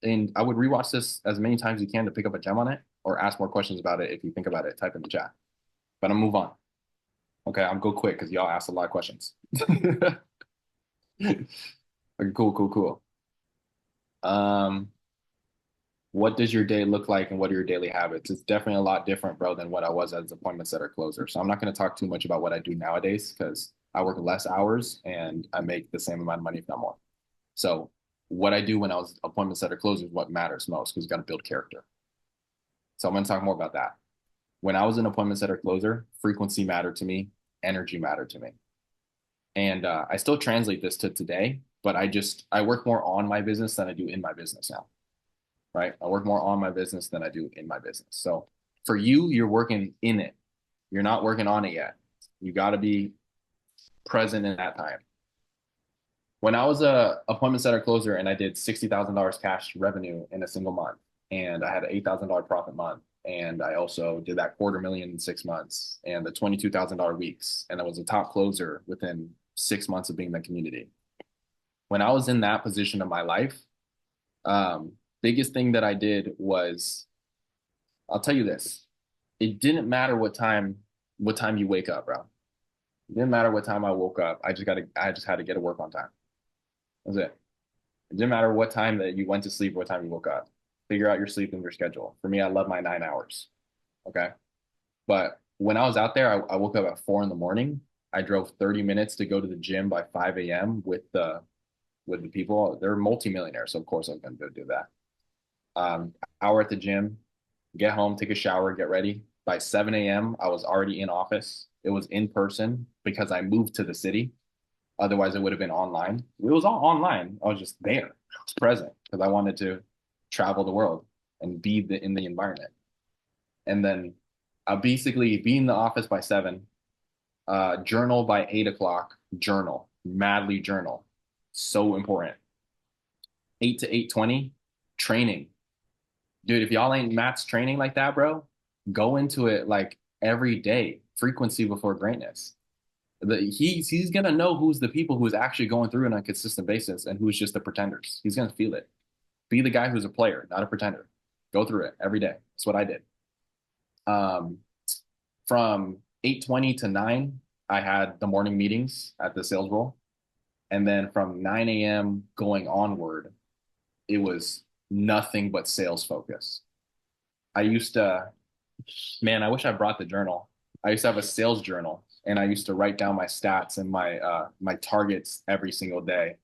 And I would rewatch this as many times as you can to pick up a gem on it, or ask more questions about it. If you think about it, type in the chat. But I'll move on. Okay, I'll go quick because y'all asked a lot of questions. Okay, cool. What does your day look like and what are your daily habits? It's definitely a lot different, bro, than what I was as appointment setter closer. So I'm not going to talk too much about what I do nowadays because I work less hours and I make the same amount of money, if not more. So what I do when I was appointment setter closer is what matters most because you got to build character. So I'm going to talk more about that. When I was an appointment setter closer, frequency mattered to me, energy mattered to me. And I still translate this to today, but I work more on my business than I do in my business now. Right? I work more on my business than I do in my business. So for you, you're working in it. You're not working on it yet. You got to be present in that time. When I was a appointment setter closer and I did $60,000 cash revenue in a single month, and I had an $8,000 profit month, and I also did that $250,000 in 6 months, and the $22,000 weeks, and I was a top closer within 6 months of being in the community. When I was in that position of my life, biggest thing that I did was, I'll tell you this, it didn't matter what time you wake up, bro. It didn't matter what time I woke up. I just had to get to work on time. That's it. It didn't matter what time that you went to sleep, what time you woke up. Figure out your sleep and your schedule. For me, I love my 9 hours. Okay. But when I was out there, I woke up at 4 in the morning. I drove 30 minutes to go to the gym by 5 a.m. with the people. They're multimillionaires, so of course I was going to do that. Hour at the gym, get home, take a shower, get ready. By 7 a.m., I was already in office. It was in person because I moved to the city. Otherwise, it would have been online. It was all online. I was just there. I was present because I wanted to travel the world and be in the environment. And then I'll basically be in the office by 7, journal by 8 o'clock, journal, madly journal. So important. 8 to 8:20, training. Dude, if y'all ain't Matt's training like that, bro, go into it like every day, frequency before greatness. He's gonna know who's the people who's actually going through it on a consistent basis and who's just the pretenders. He's gonna feel it. Be the guy who's a player, not a pretender. Go through it every day. That's what I did. From 8:20 to 9, I had the morning meetings at the sales role. And then from 9 a.m. going onward, it was nothing but sales focus. I used to, man, I wish I brought the journal. I used to have a sales journal and I used to write down my stats and my targets every single day.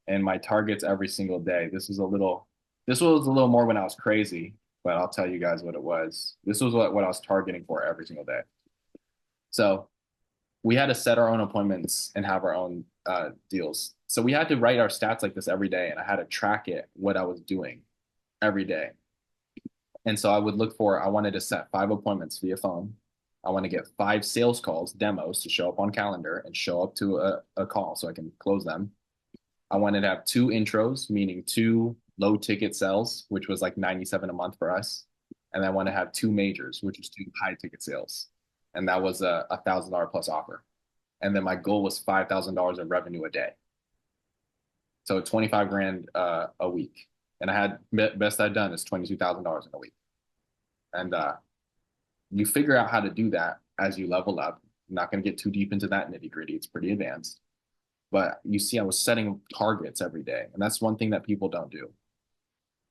And my targets every single day. This was a little more when I was crazy, but I'll tell you guys what it was. This was what I was targeting for every single day. So we had to set our own appointments and have our own deals. So we had to write our stats like this every day, and I had to track it, what I was doing every day. And so I wanted to set 5 appointments via phone. I want to get 5 sales calls, demos to show up on calendar and show up to a call so I can close them. I wanted to have 2 intros, meaning 2 low ticket sales, which was like 97 a month for us. And I want to have 2 majors, which was 2 high ticket sales. And that was a $1,000 plus offer. And then my goal was $5,000 of revenue a day. So 25 grand a week. And I had, best I'd done is $22,000 in a week. And you figure out how to do that as you level up. I'm not going to get too deep into that nitty gritty. It's pretty advanced. But you see, I was setting targets every day. And that's one thing that people don't do.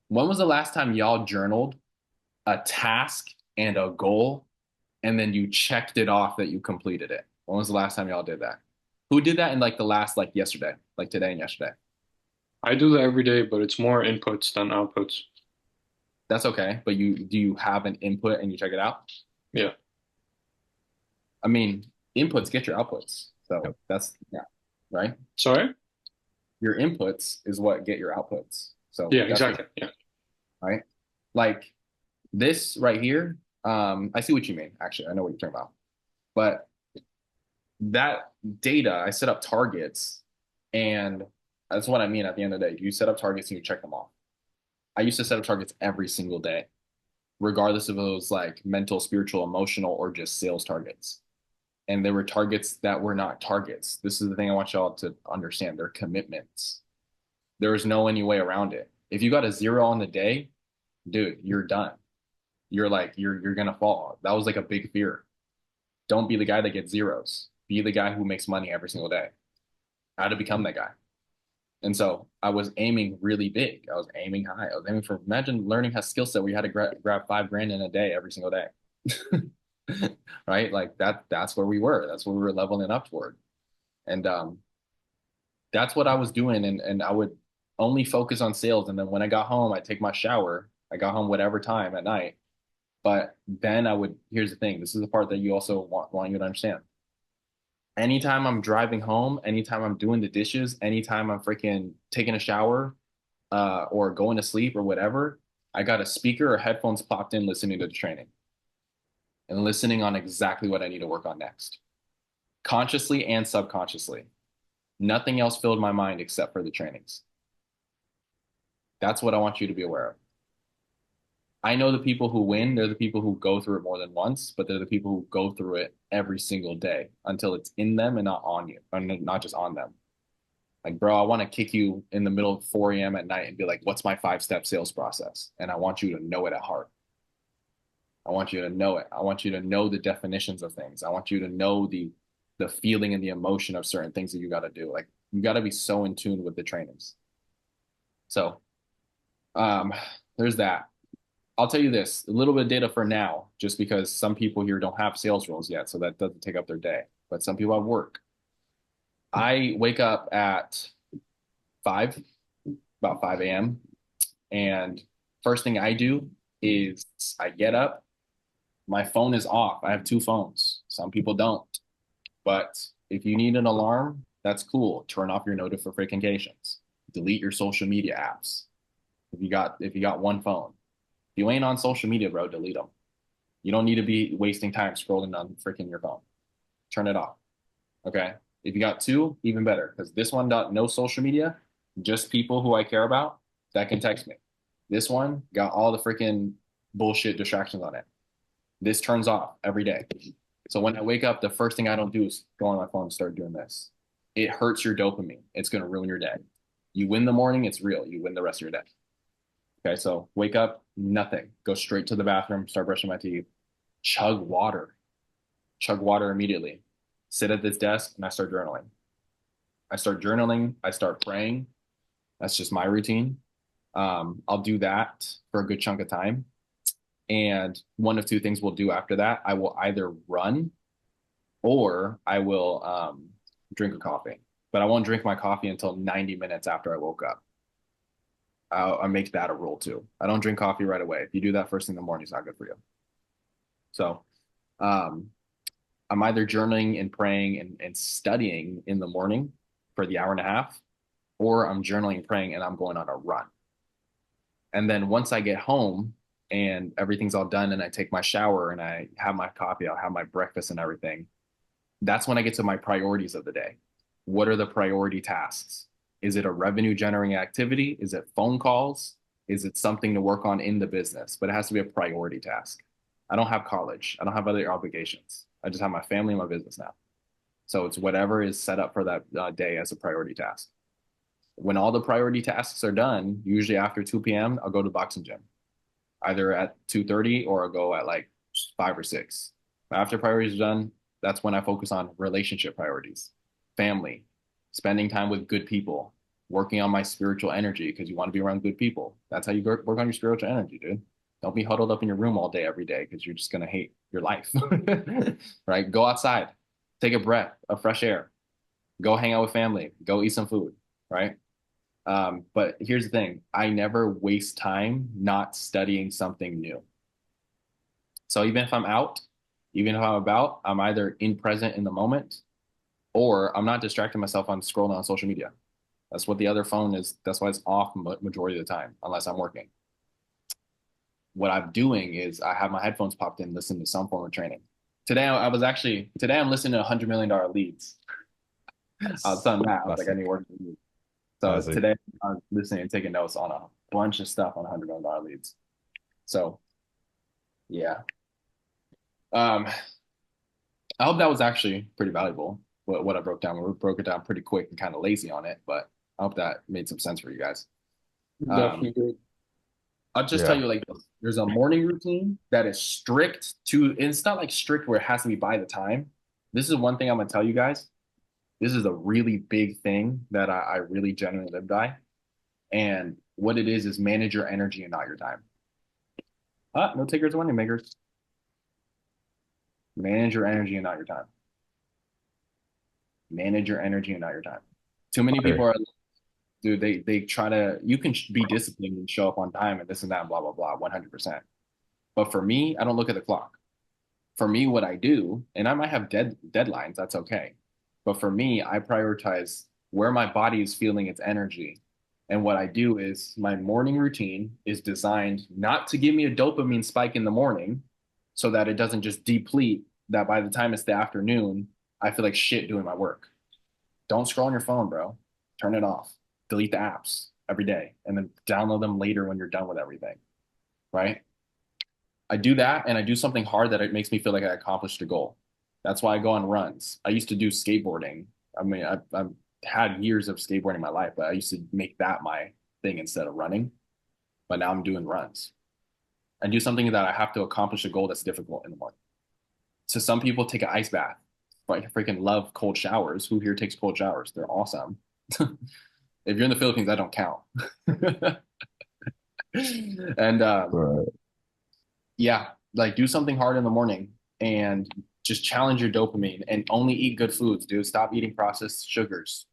When was the last time y'all journaled a task and a goal, and then you checked it off that you completed it? When was the last time y'all did that? Who did that in like the last, like yesterday, like today and yesterday? I do that every day, but it's more inputs than outputs. That's okay. But do you have an input and you check it out? Yeah. I mean, inputs get your outputs. So that's, yeah, right? Sorry? Your inputs is what get your outputs. So Yeah, exactly. Yeah. Right? Like this right here, I see what you mean, actually. I know what you're talking about. But that data, I set up targets, and that's what I mean at the end of the day. You set up targets and you check them off. I used to set up targets every single day, regardless of those like mental, spiritual, emotional, or just sales targets. And there were targets that were not targets. This is the thing I want y'all to understand. They're commitments. There is no any way around it. If you got a 0 on the day, dude, you're done. You're gonna fall. That was like a big fear. Don't be the guy that gets zeros. Be the guy who makes money every single day. How to become that guy. And so I was aiming really big. I was aiming high. I was aiming for, imagine learning a skill set where you had to grab 5 grand in a day every single day. Right? Like that's where we were. That's where we were leveling up toward. And that's what I was doing. And I would only focus on sales. And then when I got home, I'd take my shower. I got home whatever time at night. But then here's the thing. This is the part that you also want you to understand. Anytime I'm driving home, anytime I'm doing the dishes, anytime I'm freaking taking a shower, or going to sleep or whatever, I got a speaker or headphones popped in listening to the training and listening on exactly what I need to work on next, consciously and subconsciously. Nothing else filled my mind except for the trainings. That's what I want you to be aware of. I know the people who win, they're the people who go through it more than once, but they're the people who go through it every single day until it's in them and not on you, or not just on them. Like, bro, I want to kick you in the middle of 4 a.m. at night and be like, what's my 5-step sales process? And I want you to know it at heart. I want you to know it. I want you to know the definitions of things. I want you to know the feeling and the emotion of certain things that you got to do. Like, you got to be so in tune with the trainings. So there's that. I'll tell you this, a little bit of data for now, just because some people here don't have sales roles yet, so that doesn't take up their day. But some people have work. I wake up at 5, about 5 a.m. And first thing I do is I get up, my phone is off. I have 2 phones. Some people don't. But if you need an alarm, that's cool. Turn off your notifications. Delete your social media apps. If you got 1 phone. If you ain't on social media, bro, delete them. You don't need to be wasting time scrolling on freaking your phone. Turn it off. Okay? If you got 2, even better, because this one got no social media, just people who I care about that can text me. This one got all the freaking bullshit distractions on it. This turns off every day. So when I wake up, the first thing I don't do is go on my phone and start doing this. It hurts your dopamine. It's going to ruin your day. You win the morning, it's real. You win the rest of your day. Okay, so wake up, nothing. Go straight to the bathroom, start brushing my teeth, chug water. Chug water immediately. Sit at this desk and I start journaling. I start praying. That's just my routine. I'll do that for a good chunk of time. And one of 2 things we'll do after that. I will either run or I will drink a coffee. But I won't drink my coffee until 90 minutes after I woke up. I make that a rule too. I don't drink coffee right away. If you do that first thing in the morning, it's not good for you. So I'm either journaling and praying and studying in the morning for the 1.5 hours, or I'm journaling and praying and I'm going on a run. And then once I get home and everything's all done and I take my shower and I have my coffee, I'll have my breakfast and everything, that's when I get to my priorities of the day. What are the priority tasks? Is it a revenue generating activity? Is it phone calls? Is it something to work on in the business? But it has to be a priority task. I don't have college. I don't have other obligations. I just have my family and my business now. So it's whatever is set up for that day as a priority task. When all the priority tasks are done, usually after 2 p.m., I'll go to boxing gym, either at 2:30 or I'll go at like 5 or 6. After priorities are done, that's when I focus on relationship priorities, family, spending time with good people, working on my spiritual energy, because you want to be around good people. That's how you work on your spiritual energy, dude. Don't be huddled up in your room all day, every day, because you're just going to hate your life, right? Go outside, take a breath of fresh air, go hang out with family, go eat some food, right? But here's the thing. I never waste time not studying something new. So even if I'm out, even if I'm about, I'm either in present in the moment, or I'm not distracting myself on scrolling on social media. That's what the other phone is. That's why it's off majority of the time, unless I'm working. What I'm doing is I have my headphones popped in, listening to some form of training. Today I'm listening to $100 million leads. I was telling Matt, I was like, I need to work with you. So today I was listening and taking notes on a bunch of stuff on $100 million leads. So yeah. I hope that was actually pretty valuable. What I broke down. We broke it down pretty quick and kind of lazy on it, but I hope that made some sense for you guys. Definitely good. I'll just tell you like this. There's a morning routine that is strict to, and it's not like strict where it has to be by the time. This is one thing I'm gonna tell you guys. This is a really big thing that I really genuinely live by. And what it is manage your energy and not your time. No takers, money makers. Manage your energy and not your time. Manage your energy and not your time. Too many people Fire. are, dude, they try to, you can be disciplined and show up on time and this and that, and blah, blah, blah, 100%. But for me, I don't look at the clock. For me, what I do, and I might have deadlines, that's okay. But for me, I prioritize where my body is feeling its energy. And what I do is my morning routine is designed not to give me a dopamine spike in the morning so that it doesn't just deplete that by the time it's the afternoon, I feel like shit doing my work. Don't scroll on your phone, bro. Turn it off. Delete the apps every day and then download them later when you're done with everything. Right? I do that and I do something hard that it makes me feel like I accomplished a goal. That's why I go on runs. I used to do skateboarding. I mean, I've had years of skateboarding in my life, but I used to make that my thing instead of running. But now I'm doing runs. I do something that I have to accomplish a goal that's difficult in the morning. So some people take an ice bath. I freaking love cold showers. Who here takes cold showers? They're awesome. If you're in the Philippines, that don't count. And Right. yeah, like do something hard in the morning and just challenge your dopamine and only eat good foods, dude. Stop eating processed sugars.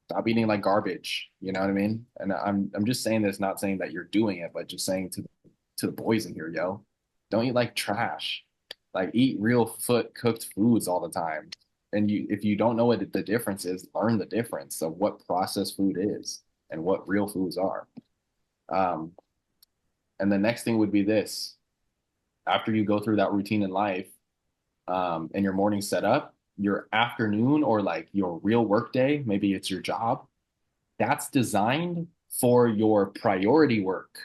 Stop eating like garbage. You know what I mean? And I'm just saying this, not saying that you're doing it, but just saying to the boys in here, yo, don't eat like trash. Like eat real foot cooked foods all the time. And if you don't know what the difference is, learn the difference of what processed food is and what real foods are. Um, and the next thing would be this: after you go through that routine in life, and your morning set up, your afternoon or like your real work day, maybe it's your job, that's designed for your priority work.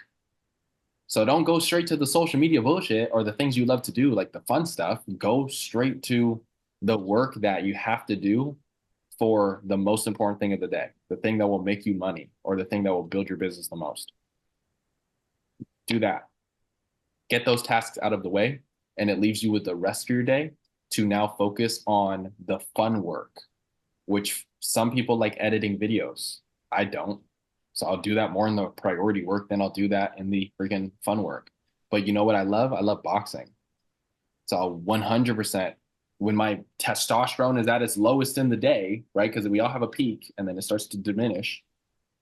So don't go straight to the social media bullshit or the things you love to do, like the fun stuff. Go straight to the work that you have to do for the most important thing of the day, the thing that will make you money or the thing that will build your business the most. Do that. Get those tasks out of the way, and it leaves you with the rest of your day to now focus on the fun work, which some people like editing videos. I don't. So I'll do that more in the priority work than I'll do that in the freaking fun work. But you know what I love? I love boxing. So I'll 100%, when my testosterone is at its lowest in the day, right? Because we all have a peak and then it starts to diminish.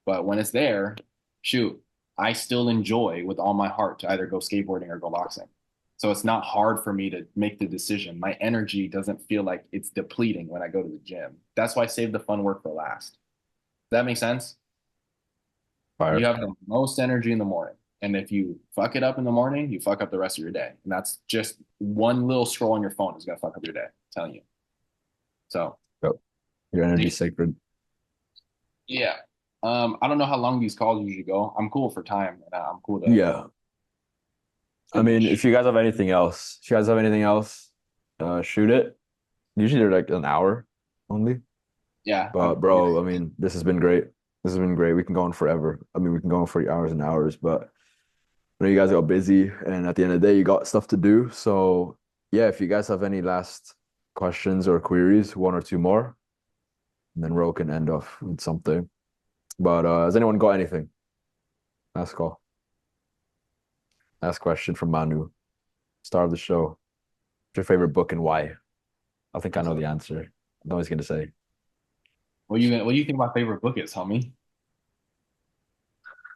But when it's there, shoot, I still enjoy with all my heart to either go skateboarding or go boxing. So it's not hard for me to make the decision. My energy doesn't feel like it's depleting when I go to the gym. That's why I save the fun work for last. Does that make sense? Fire. You have the most energy in the morning. And if you fuck it up in the morning, you fuck up the rest of your day. And that's just one little scroll on your phone is gonna fuck up your day. I'm telling you. So Yep. Your energy's sacred. yeah. I don't know how long these calls usually go. I'm cool for time and I'm cool to Yeah. I mean, if you guys have anything else, shoot it. Usually they're like an hour only. yeah. But bro, I mean, this has been great. This has been great. We can go on forever. I mean, we can go on for hours and hours, but I know you guys got busy and at the end of the day, you got stuff to do. So yeah, if you guys have any last questions or queries, one or two more, and then Ro can end off with something. But has anyone got anything? Last call. Last question from Manu. Star of the show. What's your favorite book and why? I think I know the answer. I know what he's gonna say. What do you think my favorite book is, homie?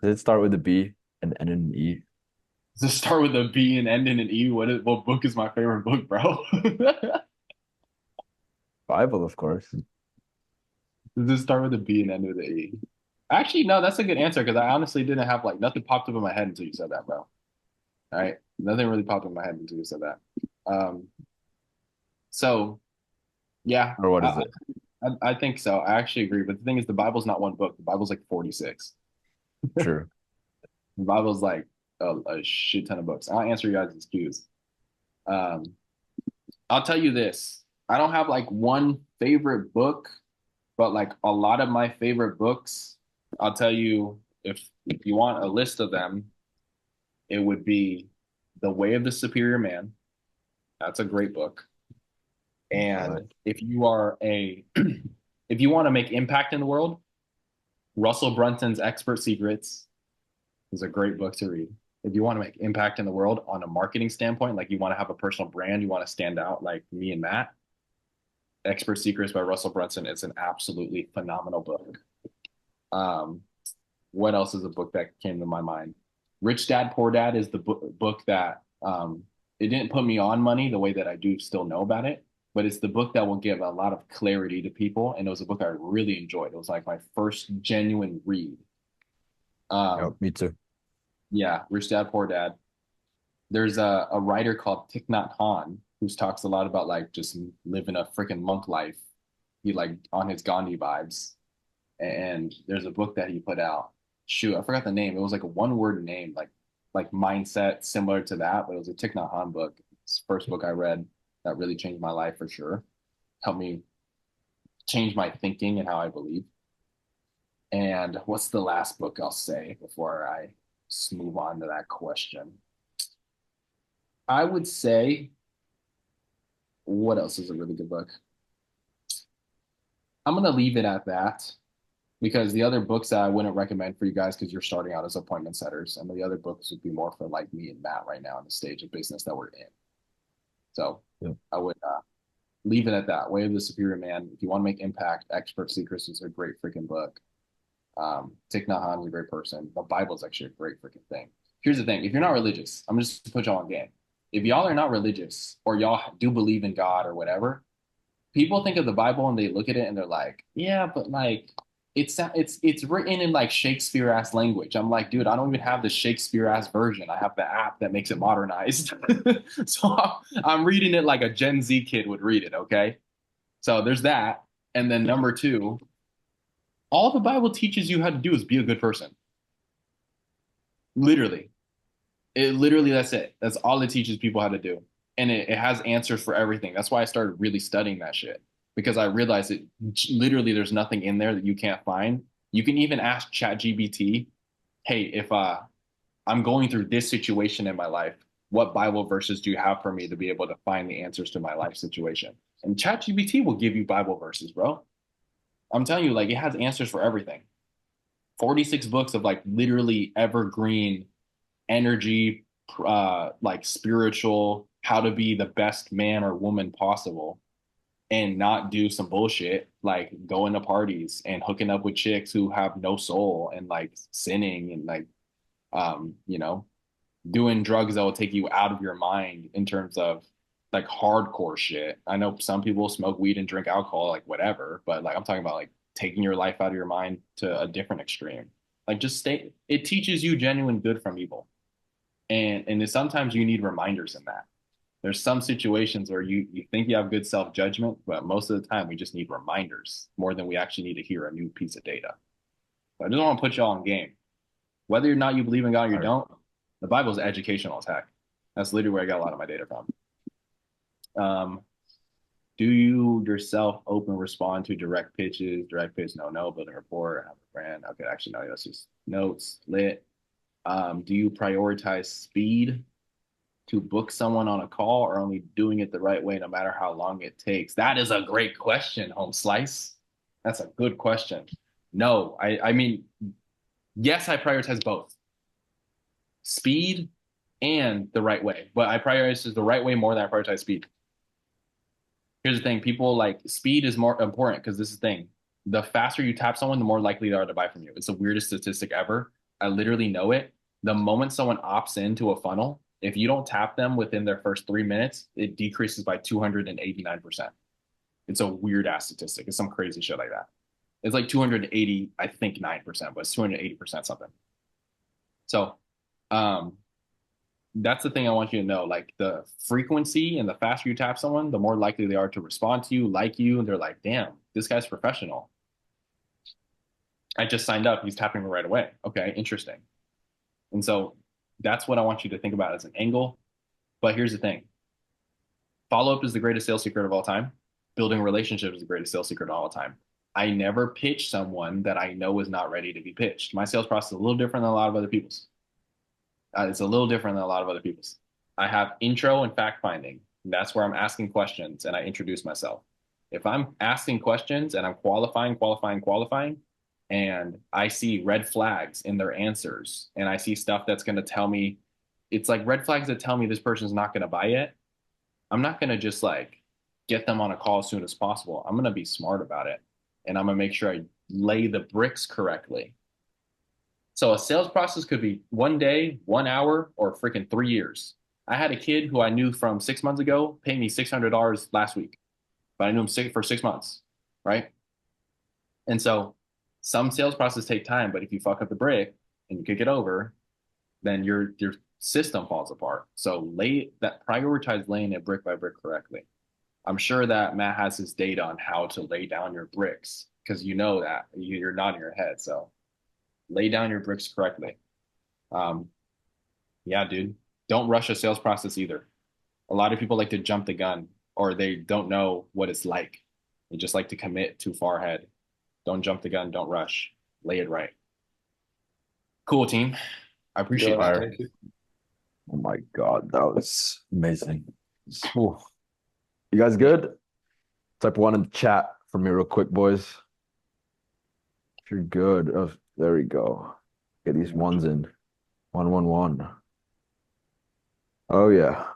Does it start with a B and end in an E? Does it start with a B and end in an E? What book is my favorite book, bro? Bible, of course. Does it start with a B and end with an E? Actually, no, that's a good answer because I honestly didn't have like nothing popped up in my head until you said that, bro. All right. Nothing really popped in my head until you said that. Um, so yeah, Or what is it? I think so. I actually agree. But the thing is, the Bible's not one book. The Bible's like 46. True. The Bible's like a shit ton of books. I'll answer you guys' cues. Um, I'll tell you this. I don't have like one favorite book, but like a lot of my favorite books, I'll tell you if you want a list of them, it would be The Way of the Superior Man. That's a great book. And if you are a If you want to make impact in the world, Russell Brunson's Expert Secrets is a great book to read. If you want to make impact in the world on a marketing standpoint, like you want to have a personal brand, you want to stand out like me and Matt, Expert Secrets by Russell Brunson is an absolutely phenomenal book. What else is a book that came to my mind? Rich Dad Poor Dad is the book that it didn't put me on money the way that I do still know about it, but it's the book that will give a lot of clarity to people. And it was a book I really enjoyed. It was like my first genuine read. Yep, me too. Yeah, Rich Dad Poor Dad. There's a writer called Thich Nhat Hanh who talks a lot about like just living a freaking monk life. He like on his Gandhi vibes. And there's a book that he put out. Shoot, I forgot the name. It was like a one-word name, like mindset, similar to that, but it was a Thich Nhat Hanh book. It's the first book I read that really changed my life for sure. Helped me change my thinking and how I believe. And what's the last book I'll say before I move on to that question? I would say, what else is a really good book? I'm going to leave it at that because the other books that I wouldn't recommend for you guys because you're starting out as appointment setters, and the other books would be more for like me and Matt right now in the stage of business that we're in. So Yeah. I would leave it at that. Way of the Superior Man. If you want to make impact, Expert Secrets is a great freaking book. Thich Nhat Hanh is a great person. The Bible is actually a great freaking thing. Here's the thing: if you're not religious, I'm just to put y'all on game. If y'all are not religious or y'all do believe in God or whatever, people think of the Bible and they look at it and they're like, yeah, but like it's written in like Shakespeare ass language. I'm like, dude, I don't even have the Shakespeare ass version. I have the app that makes it modernized. So I'm reading it like a Gen Z kid would read it. Okay. So there's that. And then number two, all the Bible teaches you how to do is be a good person. Literally. That's it. That's all it teaches people how to do. And it has answers for everything. That's why I started really studying that shit. Because I realized that literally there's nothing in there that you can't find. You can even ask ChatGPT, hey, if I'm going through this situation in my life, what Bible verses do you have for me to be able to find the answers to my life situation? And ChatGPT will give you Bible verses, bro. I'm telling you, like it has answers for everything. 46 books of like literally evergreen energy, like spiritual, how to be the best man or woman possible and not do some bullshit like going to parties and hooking up with chicks who have no soul and like sinning and like you know, doing drugs that will take you out of your mind in terms of like hardcore shit. I know some people smoke weed and drink alcohol, like whatever, but like I'm talking about like taking your life out of your mind to a different extreme. Like just stay, it teaches you genuine good from evil. And sometimes you need reminders in that. There's some situations where you think you have good self-judgment, but most of the time we just need reminders more than we actually need to hear a new piece of data. So I just want to put y'all on game. Whether or not you believe in God or you don't, the Bible is educational as heck. That's literally where I got a lot of my data from. Do you yourself open respond to direct pitches? Direct pitch, no, building rapport, have a brand. Okay, actually, no, that's just notes, lit. Do you prioritize speed to book someone on a call or only doing it the right way no matter how long it takes? That is a great question, Home Slice. That's a good question. No, I mean, yes, I prioritize both speed and the right way, but I prioritize the right way more than I prioritize speed. Here's the thing, people like speed is more important because this is the thing. The faster you tap someone, the more likely they are to buy from you. It's the weirdest statistic ever. I literally know it. The moment someone opts into a funnel, if you don't tap them within their first 3 minutes, it decreases by 289%. It's a weird ass statistic. It's some crazy shit like that. It's like 280, I think 9%, but it's 280% something. So that's the thing I want you to know. Like the frequency and the faster you tap someone, the more likely they are to respond to you, like you, and they're like, damn, this guy's professional. I just signed up. He's tapping me right away. Okay, interesting. And so that's what I want you to think about as an angle. But here's the thing. Follow-up is the greatest sales secret of all time. Building relationships is the greatest sales secret of all time. I never pitch someone that I know is not ready to be pitched. My sales process is a little different than a lot of other people's. It's a little different than a lot of other people's. I have intro and fact finding. That's where I'm asking questions and I introduce myself. If I'm asking questions and I'm qualifying, and I see red flags in their answers, and I see stuff that's going to tell me, it's like red flags that tell me this person's not going to buy it, I'm not going to just like get them on a call as soon as possible. I'm going to be smart about it, and I'm going to make sure I lay the bricks correctly. So a sales process could be 1 day, 1 hour, or freaking 3 years. I had a kid who I knew from 6 months ago pay me $600 last week, but I knew him for 6 months, right? And so some sales processes take time, but if you fuck up the brick and you kick it over, then your system falls apart. So prioritize laying it brick by brick correctly. I'm sure that Matt has his data on how to lay down your bricks because you know that you're nodding your head. So lay down your bricks correctly. Um, yeah, dude, don't rush a sales process either. A lot of people like to jump the gun or they don't know what it's like. They just like to commit too far ahead. Don't jump the gun. Don't rush. Lay it right. Cool, team. I appreciate Yeah, that. thank you. Oh my God, that was amazing. Ooh. You guys good? Type one in the chat for me real quick, boys. If you're good. Oh, there we go. Get these ones in. 111. Oh yeah.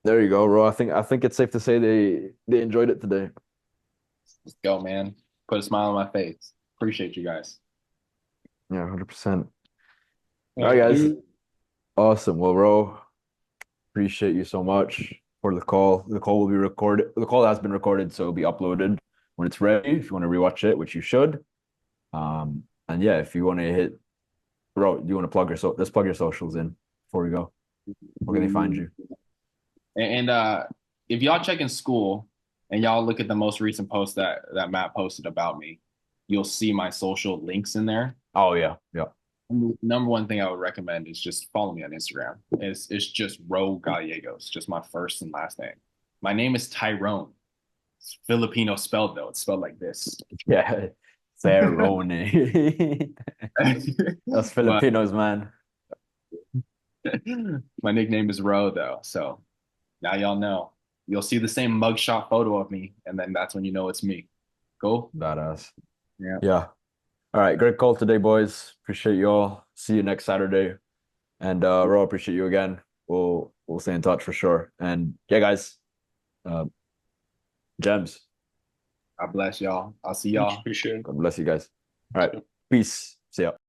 There you go, Ro. I think it's safe to say they enjoyed it today. Let's go, man. Put a smile on my face. Appreciate you guys. Yeah, 100%. All Yeah, right, guys. dude. Awesome. Well, Ro, appreciate you so much for the call. The call will be recorded. The call has been recorded, so it'll be uploaded when it's ready. If you want to rewatch it, which you should. And yeah, if you want to hit, Ro, do you want to plug let's plug your socials in before we go. Where can they find you? And if y'all check in school and y'all look at the most recent post that Matt posted about me, you'll see my social links in there. Oh yeah, yeah. Number one thing I would recommend is just follow me on Instagram. It's just Row Gallegos, just my first and last name. My name is Tyrone. It's Filipino spelled though. It's spelled like this. Yeah, Cerrone. That's Filipinos, man. My nickname is Row though, so now y'all know. You'll see the same mugshot photo of me, and then that's when you know it's me. Cool? Badass. Yeah. Yeah. All right, great call today, boys. Appreciate you all. See you next Saturday. And Ro, appreciate you again. We'll stay in touch for sure. And yeah, guys, gems. God bless y'all. I'll see y'all. Appreciate it. God bless you guys. All right, peace. See ya.